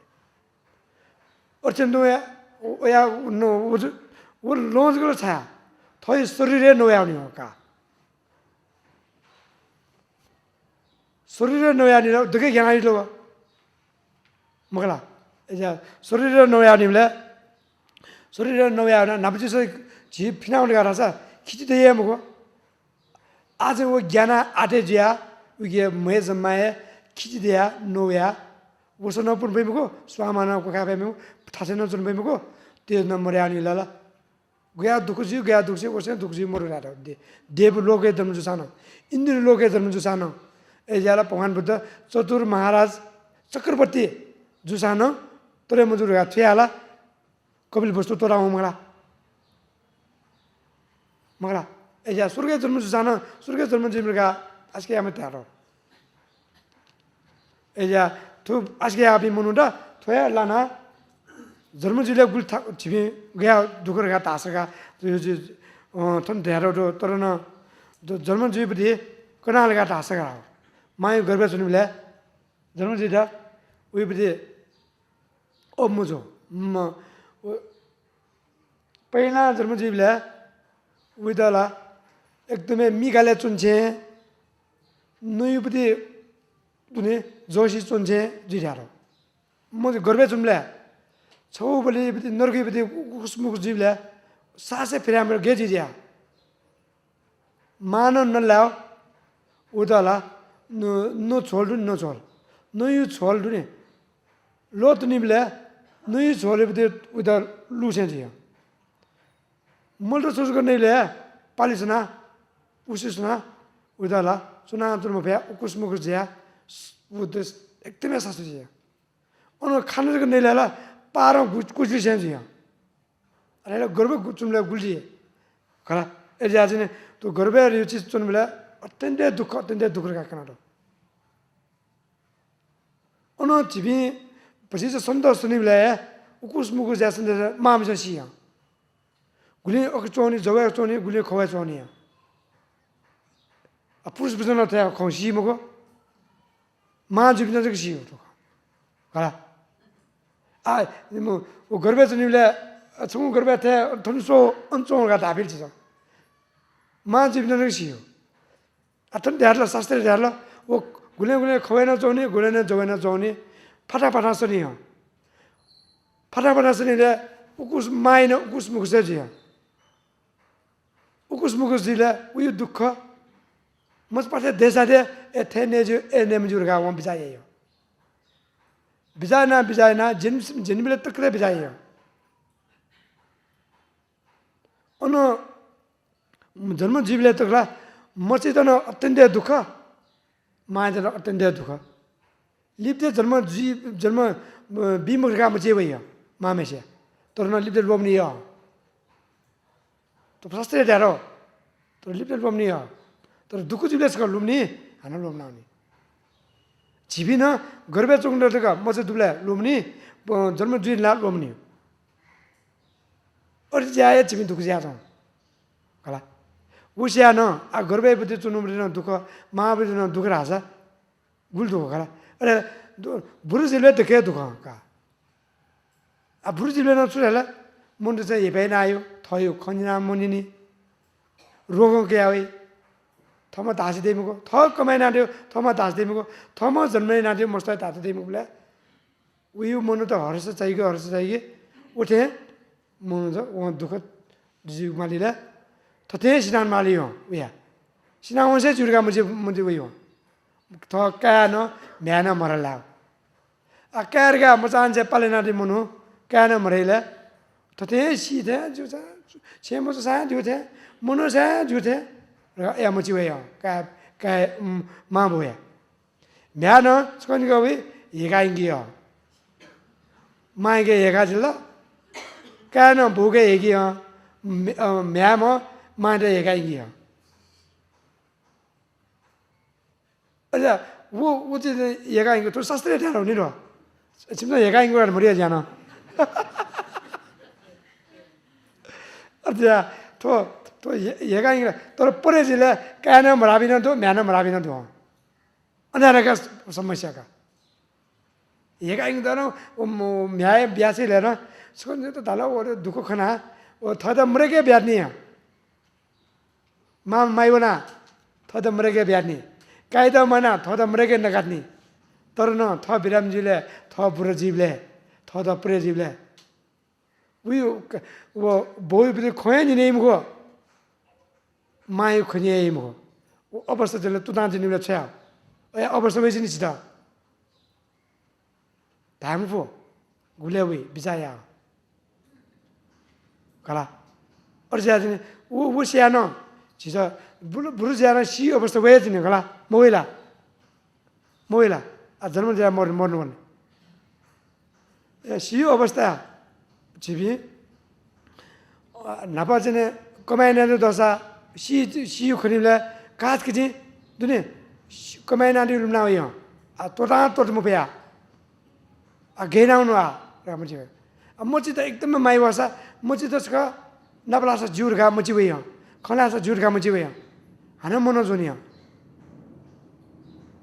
और चंदू या नो वो लोन्स को छाया थोड़ी शरीर नो या नहीं होगा शरीर नो या नहीं लो दुखे क्या नहीं लो मगला ऐसा शरीर नो या नहीं ले शरीर नो या ना नब्बे से जीप फिना उन्हें कहा था खींच दे ये मुको आज वो ज्ञान आते जिया वो ये मैं जमाए खींच दिया नोया वो सुनो पुन भाई मुको स्वामाना को क्या भाई मुको थासे न सुन भाई मुको तेज न मरे आने लाला गया दुख जी वो से दुख जी मर रहा था देव लोग के धर्म जुसाना इंद्र लोग के धर्म जुसाना ऐसे आला भगवान बुद्ध चतुर महाराज चक्रवर्ती जुसाना तोरे मजूर का थे आला कपिल वस्तु तोरा हूँ मगला ऐसा स्वर्ग जन्म जुसाना स्वर्ग जन्म जिम्मे का आज के हमें तैयार हो 이제 또 아시게 앞이 문은다 토야 라나 젊은이들 굴타 집이 그야 누구가 다스가 요즘 돈 대로도 떨어나 젊은 집들이 그날가 다스가 많이 걸베 주님래 젊은이들 우리들이 업무죠 뭐 पहिला 젊은이들래 우리달라 एकदमै 미갈래 쫀체 너희들이 눈에 조시 쫀체 지라로 뭐 걸베 주님래 처우벌이 너르기부터 구스무스 집래 사세 피라미드 게지야 만원 넣으려 오달라 너 졸도 너 졸 너유 졸도니 로트니블래 너유 졸이부터 오다 루센지야 뭘로 소스가 내래 빨리스나 우시스나 오달라 소나한테는 배 구스무스지야 우드 액템에 사수지야 오늘 칸을 내려라 पारों कुछ भी सेंस यहाँ अरे गर्व कुछ मिला गुल्जी करा ऐसे आज ने तो गर्व है ये चीज़ चुन मिला अत्यंत दुख का करना तो उन्होंने चिभी पसी से संतोष सुनी मिला है उकुस मुकुस जैसे ने माम जैसी यहाँ गुली अक्चोनी जवाब अक्चोनी गुली खवाए चोनी है अब पुरुष बिजनेस होता है कौन-सी मुको मां जीवन जैसे किसी हो तो करा 뭐 거르베 주님래 중국 거르베테 돈소 언종을 갖다 빌지죠. 마집는 것이요. 어떤 대할라 사스들 대할라 오 굴레 거에나 좋니 굴레나 저에나 좋니 파타파타 소리요. 파타파타 소리래 우쿠스 마이나 우쿠스 무그세지야. 우쿠스 무그지래 우유 두커 मत पासे देशादे एथेने जो एनेम जुरगा वं बिजायो बिजाना जिन मिले तकरे बिजायो ono जन्म जीवले तकला मचिदन अत्यन्त दुःख मायदन अत्यन्त दुःख लिप्ते जन्म बिमुखका मचे भइयो मामेसे तर न लिप्ते लोम्नी हो तो प्रस्ते दारो तो लिप्ते लोम्नी हो तर दुःख जीवले सक लोम्नी हान लोम्नाउनी जीविन गर्भे चोंगडका मचे दुले लोम्नी जन्म जीव ला लोम्नी और जाए जीविन दुःख ज्यादा कला उसिया न आ गर्भे बदे चुनुमरिन दुःख महाबदिन दुःख राजा गुल दुःख कला अरे बुरुजिले त के दुःख का आ बुरुजिले न सुरेला मुन्ड चाहिँ हेपाइन आयो थयो खन्जिना मुनिनी रोग के आवे थमा दासी देमुको थ कमाइ नाड्यो थमा दास देमुको थमा जन्मै नाड्यो मस्ता दास देमुकोले उयो मनु त हर्ष चाहिए उठे मनु त व दुःख जीव मालिला थते सिनान मालियो उया सिनावसे जुरगा मुझे उयो थ का न म्यान मरला आ कारगा मचान से पाले नाडे मनु का न मरेला थते सीधे जुसा छेमो सा जुथे मनु सा जुथे या मुझे उयो का मा बोया म्यान स्कोन गवे येगा इंगियो माइगे येगा जिल्ला का न बोगे येगियो म्याम माइगे येगा इंगियो अच्छा वो चीज़ येगा इंगो तो शास्त्रीय ठहराव नहीं रो चिमना येगा इंगो यार मरिया जाना अच्छा तो येगा इंगो तो परे जिले क्या ना मराबी ना तो म्याना मराबी ना तो अन्य का समस्या का येगा इंगो तो ना वो म्याय ब्यासी ले ना सुन तो दाला वो दुख खाना वो थोड़ा मरे के ब्याद नहीं है माई बना थोड़ा मरे के ब्याद नहीं कायदा मना थोड़ा मरे के नगातनी तर न थ बिराम जीले थ बुरा जीवले थ प्रे जीवले वो बोई भी खोए नहीं मुको मायु खनिए मुको वो अवस्था चले तू दांत नहीं बच्चा ए अवस्था वैसे नहीं सीधा टाइम फो गुले हुई बिचाया कला और ज्यादा वो सियानो चीज़ बुरु ज्यादा सी अवस्था वैसे नहीं कला मोइला आ जन्म ज्यादा मरने सी अवस्था जीवी नापा जने कमाई ना दशा सी खरीदले काज किसी दुने कमाई ना दी लुना हुई तोटा तोट मुफिया घेराउनु आ मची मची त एकदमै माई वर्षा मची त नबलासा जुर घा मची वही खलासा जुर घा मची वही हाना मनो जोनिया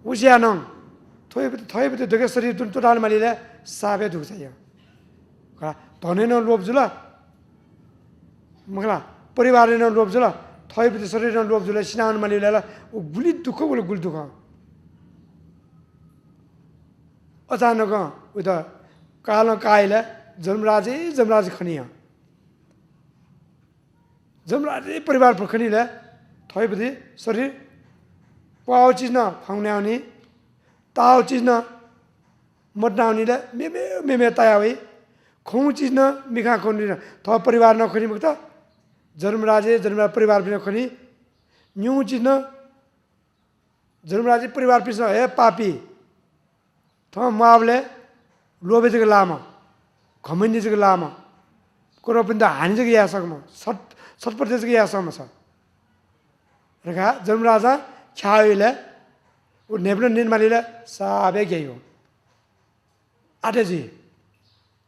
उसिया नङ थोइ बते दगे शरीर तुन तोटाल मालिले साबे दुख छ कला धने न लोभ जुल मगला परिवार न लोभ जुल थोइ बते शरीर न लोभ जुल सिनाउन मालिले उ गुली दुख बोले गुल दुख अचानक उता कालो काइले जमराज खनिया जमराज परिवार पर खनिले थोइ बते शरीर पाउ चीज न फाउने आउने ताउ चीज न मट्न आउनेले मेमे तायावे खौ चीज न मिखा खोनि थ परिवार न खनि मुक्त जन्मराज परिवार पनि खनि न्यू चीज न जन्मराज परिवार पिस हे पापी थ मावले लोभे जग लामा घमण्डी जग लामा कोरो पनि त हानि जग या सकम सटपटे जग या सम छ रगा जन्मराजा छाइले उ नेब्न निर्मालीले साबे गयो आटेजी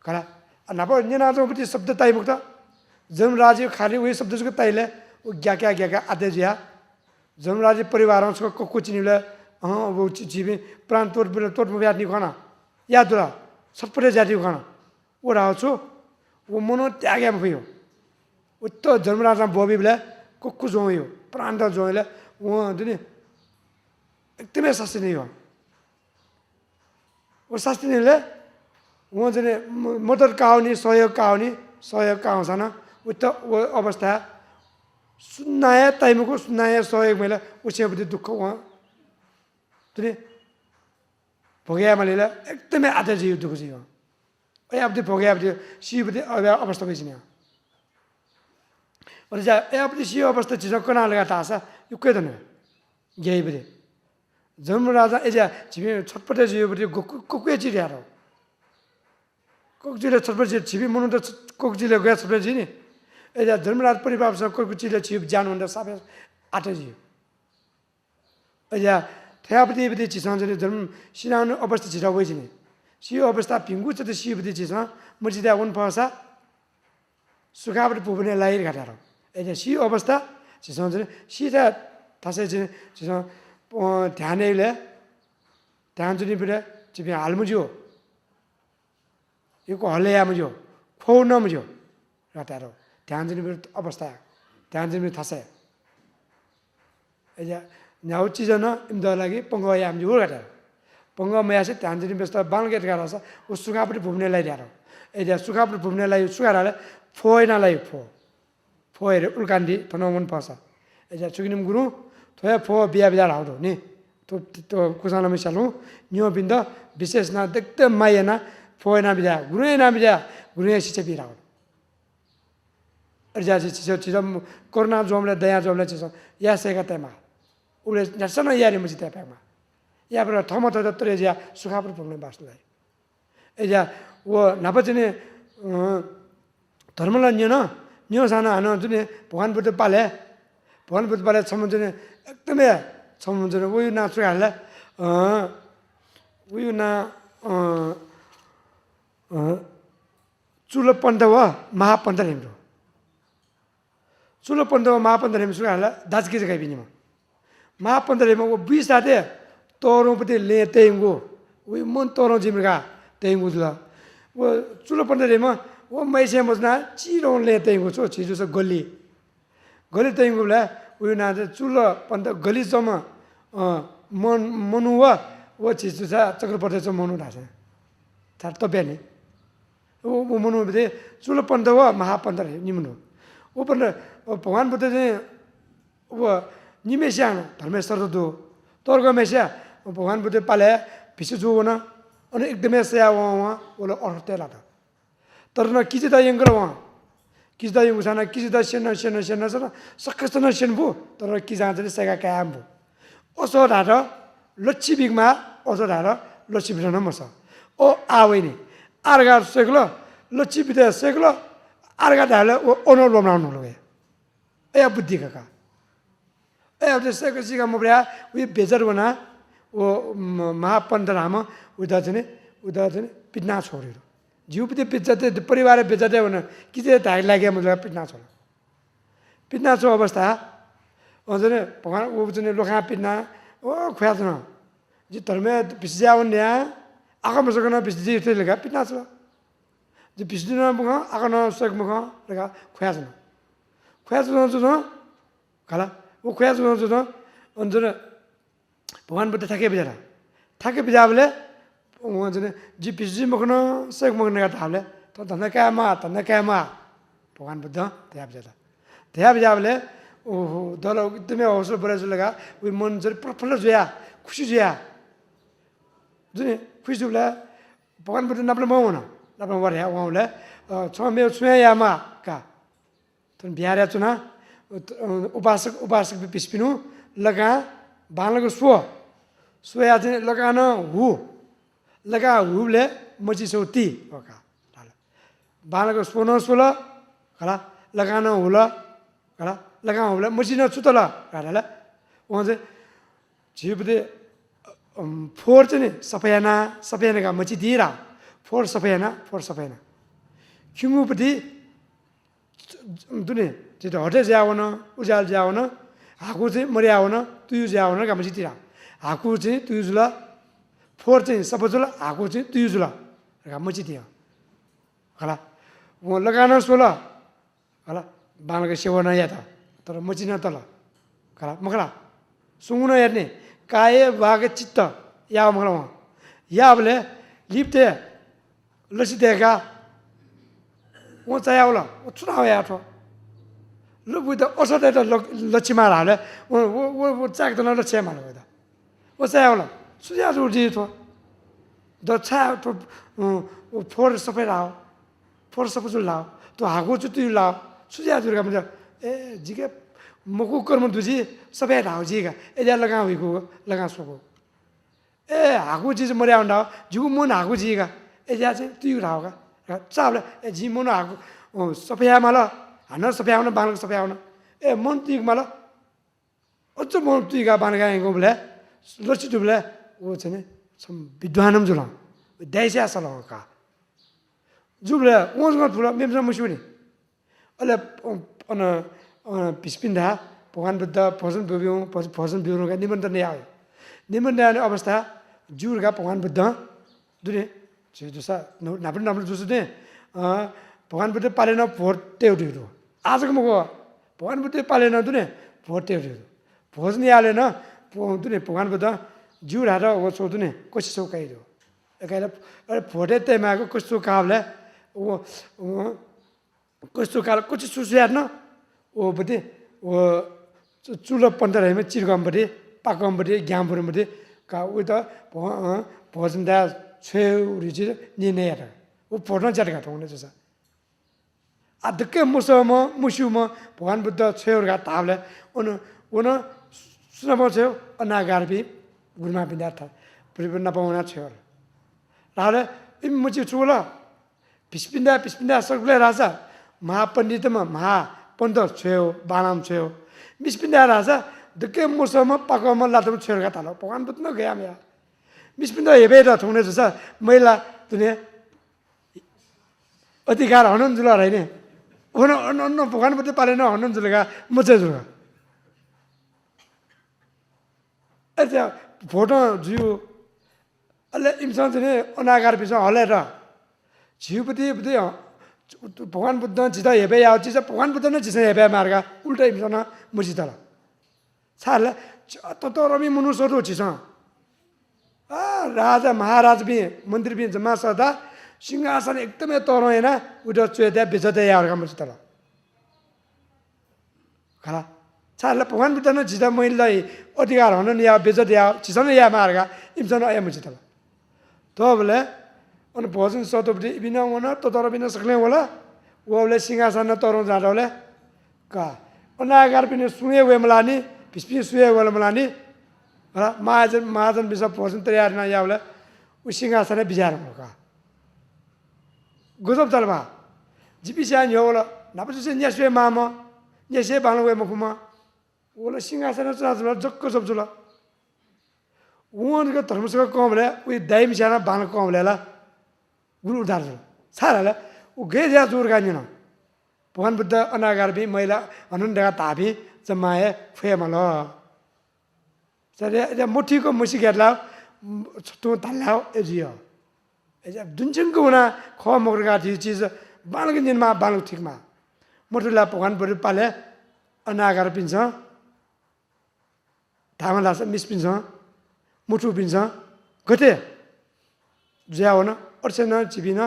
कला नब न्यनाजो पति शब्द ताइ मुक्त जमराज खाली वही शब्द जग ताइले उ ग्याका आटेजिया जमराज परिवारसँग कोको चिनिले वो चिबे प्राण तोट मुया नि खाना या दुरा सटपटे जाति खाना ओ राछु वो मनो त्यागे भयो उत जमराज बोबीले कोको जोयो प्राण त जोले वो दिने एकदमै शास्त्रीय हो वो शास्त्रीयले वहाँ चाहिँ मदत काउने सहयोग काउँछ न उत वो अवस्था सुन्नाया टाइमको सुन्नाया सहयोग मैले उसैपट्टि दुःख उहाँ तुने भोग्या मैले एकदमै आत्मजीव दुःख छ यो यापट्टि भोग्यापट्टि सिपट्टि अवस्था भइसक्यो अनि यापट्टि सियो अवस्था चाहिँ कना लगा थाहा छ यो के त न यहीपट्टि जमराजा एजा छिबे छटपटे जियोपट्टि कोकुए चिर्यारो कोकजिले छटपटे छिबे मनु त कोकजिले गए छटपटे जिनी एजा जमराज परिवारसँग कोकुचिले छिब जानु भन्दा सबै आटे जियो एजा थ्यापति चिसँग जन्म सिनाउनु अवस्था छिरा वइ जिनी सियो अवस्था पिंगु छ त सियोपति चिसँग मर्जिदा उन फसा सुखापति पुबने लाइर घटारो एजा सियो अवस्था चिसँग सिधा थासे चिसँग ध्यानले ध्यान जुनि बिरे चिबे हालमुजो यो को हले आमुजो खौ नमुजो रतारो ध्यान जुनि बिरे अवस्था ध्यान जुनि थासे एजा न्याउ चिज न इमदा लागि पंग यामजो गटा पंग मयासे ध्यान जुनि बेस्ता बालगेट गारास उ सुखापति भुम्ने लाइरारो एजा सुखापति भुम्ने लाइ सुगाराले फोइना लाइ फोइरे उल्कान्दी थनमन पासा एजा सुगिनिम गुरु थोया फो बिया हाउदो नि तो कुसाना मिसालु न्यो बिन्द विशेष ना देखते मायना फोयना बिया गुरुना बिया गुरुया सिचे बिराउ अर्जा चिज कोरोना जोमले दया जोमले चिज या सेगा तेमा उले नसन यारी मुजि तेमा या पर थम त तरे ज्या सुखापुर पुग्ने बासलाई एजा वो नपजने धर्मला न्यो साना हानो जुने भगवान बुद्ध पाले समुद्रने एकदमै समुद्र उयो नाच्नु हाल्ला उयो ना चुलो पन्त व महापन्त हेम्रो चुलो पन्त व महापन्त हेम्रो सुगा हाल्ला दाजकी जगाइ बिनिमा महापन्त हेम्रो वो बिस साथे तोरोपति ले तेंगो उयो मन तोरो जिमगा तेंगो जुल वो चुलो पन्त हेम्रो वो मैसे मजना चिरो ले तेंगो छो छिजो छ गली तेंगो ला उयो ना चुलो पन्त गलीसम्म मनुवा वो चिज छ चक्रपटे छ मनु ढासे चार तब्याने वो मनु बे चुलो पन्त व महापन्त निम्नु वो पन्त भगवान बुद्ध चाहिँ वो निमेस्या धर्मेश्वर दो तर्क मेस्या भगवान बुद्ध पाले भिसु जुवन अनि एकदमै स्या वहाँ ओलो अर्थे लाटा तर न किछि त यंगर वहाँ किदा yung sana किदा Sen sana sakasana senbu तर कि जाँदै सेगा काम भो ओसो धार लच्छी बिगमा ओसो धार लच्छी बिना मस ओ आवे नि आर्गा सेगलो लच्छी बिते सेगलो आर्गा धाले ओ ओनर बनाउनु लगे ए बुद्धि काका ए अब सेगा सिगा मब्रा उ बेजर बना महापन्त राम उता चाहिँ पिट्ना छोरीहरू जिउपति बेच्चाते परिवार बेच्चाते भने कि चाहिँ धाइ लाग्यो मतलब पिट्ना छोरा पिट्ना छो अवस्था अझै भगवान ऊ चाहिँ लोखा पिट्ना ओ खुवाछ न जी धर्मे पिस्याउन न्या आका मसकन पिस्जी लगा पिट्ना छ जी पिस्दिन मुख आका न सक मुख लगा खुवाछ न खाला ऊ खुवाछ न अन्जन भगवान बुद्ध थाके बिजाबले उहाँले जी पिस्जी मुख न सक मुख लगा थाले त धन्दा कामा भगवान बुद्ध त्यहाँ बिजाबले ओहो दल एकदमै हौसला बढाइछ लगा उ मन चाहिँ प्रफुल्ल जोया खुसी जोया जुन खुसी जुला भगवान बुद्ध नप्ले मौन नप्ले वरे उहाँले छमे छुयामा का तन बिहार चुना उपासक पिस्पिनु लगा बालको सोया चाहिँ लगान लगा हुले मची सौती ओका बालको सोल हला लगान हुला हला लगा होला मसिना छुतला काला उहाँ चाहिँ झिपदे फोर चाहिँ नि सफैयाना मची दिरा फोर सफैयाना खिमुपति दुने त्यो हटे जावन उजाल जावन हाकु चाहिँ मर्यावन तुयु जावन का मची दिरा हाकु चाहिँ तुयु जुला फोर चाहिँ सफजुला हाकु चाहिँ तुयु जुला का मची दिया हला उहाँ लगान सोला हला बालको सेवना या त तर मचिन तल कला मखला सुंगुन हेर्ने काय भाग चित्त या मखला याबले लिप्ते लसितेका उ चायाउला उ चुनाव या थो लु बुद असते त लक्षिमा हाले उ चाक त न लक्षिमा हाले त उ चायाउला सुया जुजी थो द छा थो फोर सबै लाओ फोर सबै जुल लाओ त हागु चुति लाओ सुया जुरका मजा ए जिके मकु कर्म दुजी सबै हाउ जिका ए जा लगा हुइको लगा सोको ए हागु जिज मर्या हुँदा जिगु मन हागु जिका ए जा चाहिँ तुयु राउका चाबले ए जि मन हागु सबै माला हान सबै आउन बालको सबै आउन ए मन तुयु माला अझ मन तुयुका बालका गबले लछि दुबले ओ चाहिँ सम विद्वानम जुल दैस्या सलका जुबले ओजमा फुला मेमसा मुसुनी अले अन पिस्पिन्दा भगवान बुद्ध भजन बिउनुका निमन्त्रण आयो निमन्त्रण अवस्था जुरका भगवान बुद्ध दुने जुसा नाप्नु जुसु दे भगवान बुद्ध पालेन भोट टेउटिरो आजको मको भगवान बुद्ध पालेन दुने भोट टेउटिरो भोजन आलेन दुने भगवान बुद्ध जुर हार ओ सो दुने कोसी सो काइरो एकाले अरे भोटे तेमाको कस्तो काबले ओ कस्तो काल कुछ सुस्यार्न ओ बते ओ चुलो पन्तरहेमा चिरगमबटे पाकमबटे ग्यामपुरमबटे का उ त भोजनदा छेउरी चाहिँ निनेर उ फोर्न जटका ठोंने जसा अदके मुसुम भगवान बुद्ध छेउरका ताबले उन सुनम छेउ अनागारबी गुरुमा विद्यार्थ परिपन्न पाउना छेउर राले इमुची चुला पिस्पिन्दा सर्कुले राजा महापण्डितमा महापन्त छेउ बानाम छेउ मिस्पिन्दा राजा दके मुसम पाकम लातम छेउरका तालो भगवान बुद्ध न गया म्या मिस्पिन्दा हेबेर ठोंने जसा महिला दुने अधिकार हनन जुला रहिने अन्न भगवान बुद्ध पालेन हनन जुलगा मचे जुलगा अच्छा फोटो जिउ अले इमसन चाहिँ अनागार पिछ हलेर जिउपति बुद्धि भगवान बुद्ध जिता हेबे आउ चिज भगवान बुद्ध न जिसे हेबे मार्गा उल्टा इमसन मुजितला छाले त रमी मनुष्यहरु छिस राजा महाराज बि मन्त्री बि जम्मा सदा सिंहासन एकदमै तरो हैन उडो चुएदा बेचते यारका मुजितला खला छाले भगवान बुद्ध न जिता महिलाई अधिकार हनन या बेचते या छिसन या मार्गा इमसन आया मुजितला तबले अनि भोजन सतोपति बिना वना त तर बिना सक्ले होला वले सिंहासन तरो जाडले का अनागार पनि सुने वे मलानी पिस्पि सुए वला मलानी र महाजन बिसा भोजन तयार न यावले उ सिंहासन बिजार का गजब तलबा जिपिसा न्योला नापसे न्यासवे मामा न्यासे बालवे मखुमा वला सिंहासन चाजुला जक्क सबजुला उनको धर्मसँग कम बोले उही दाइम स्याना बाल कम बोलेला गुरु उद्धार साराला उ गे जा जोर गानिन भगवान बुद्ध अनागार भी महिला अनुन्डा ताभी जमाए फेमल सरे मुठीको मुसी गेटला तो तल्लाओ एजियो एजा दुन्छनको हुना ख मगरगा चीज बालको दिनमा बालको ठिकमा मुठुला भगवान बुद्ध पाले अनागार पिन्छ धामा लास मिस पिन्छ मुठु पिन्छ गते ज्याउ न अर्सेन चिबिन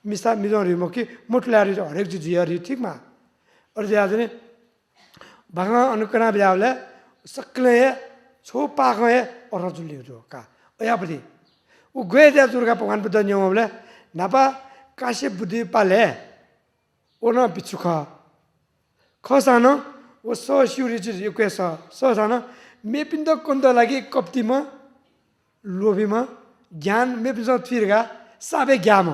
मिसा मिजोरी मकी मुठुलारी हरेक चीज जियरी ठिकमा और ज्या जने भागा अनुकना ब्यावले सकले छो पाखे और जुलियो जो का यापति उ गए ज्या दुर्गा भगवान बुद्ध न्योमले नापा काश्यप बुद्धि पाले ओन बिचुख खसानो ओ सो शिउरी चीज युकेस सो सानो मेपिन्द कोन्द लागि कप्तिमा लोभीमा ज्ञान मेपिन्द फिरगा साबे ज्ञाम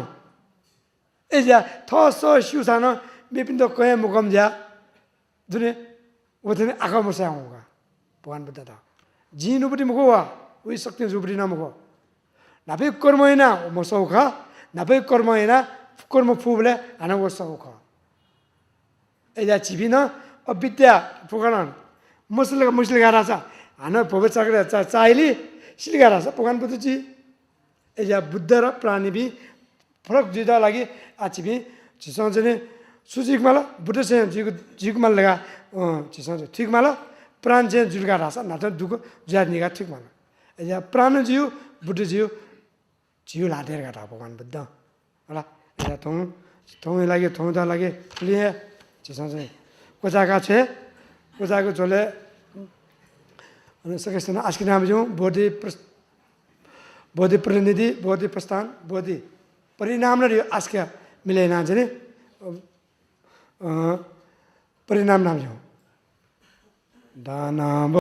एजा थसो शिउसानो मेपिन्द कय मुकम ज्या जुने वथने आका मसा होगा भगवान बुद्ध ता जिनुपति मुको वा उही शक्ति जुपति नमुको नापे कर्म हैन मसौख नापे कर्म हैन कर्म फुबले हाना वसौख एजा छिबिन अविद्या पुगणन मुसले गारासा हाना भोग चक्र चाइली सिल गारासा भगवान बुद्ध जी एजा बुद्ध र प्राणी भी फरक जुदा लागि आछिबी छिसंजने सुजिकमाला बुद्ध से जिकमाल लगा छिसंज ठीकमाला प्राण जे जुलगा रासा नाथ दुको ज्यानिगा ठीकमाला एजा प्राण जिउ बुद्ध जिउ जिउ लादेर गाटा भगवान बुद्ध होला एजा थौ लागि थौदा लागि लिए छिसंज कोजाका छे कोजाको जोले अनि सकेसन आस्की नाम जो बोधि प्रतिनिधि बोधि प्रस्थान बोधि परिणाम र आस्का मिलेन जने परिणाम नाम जो दाना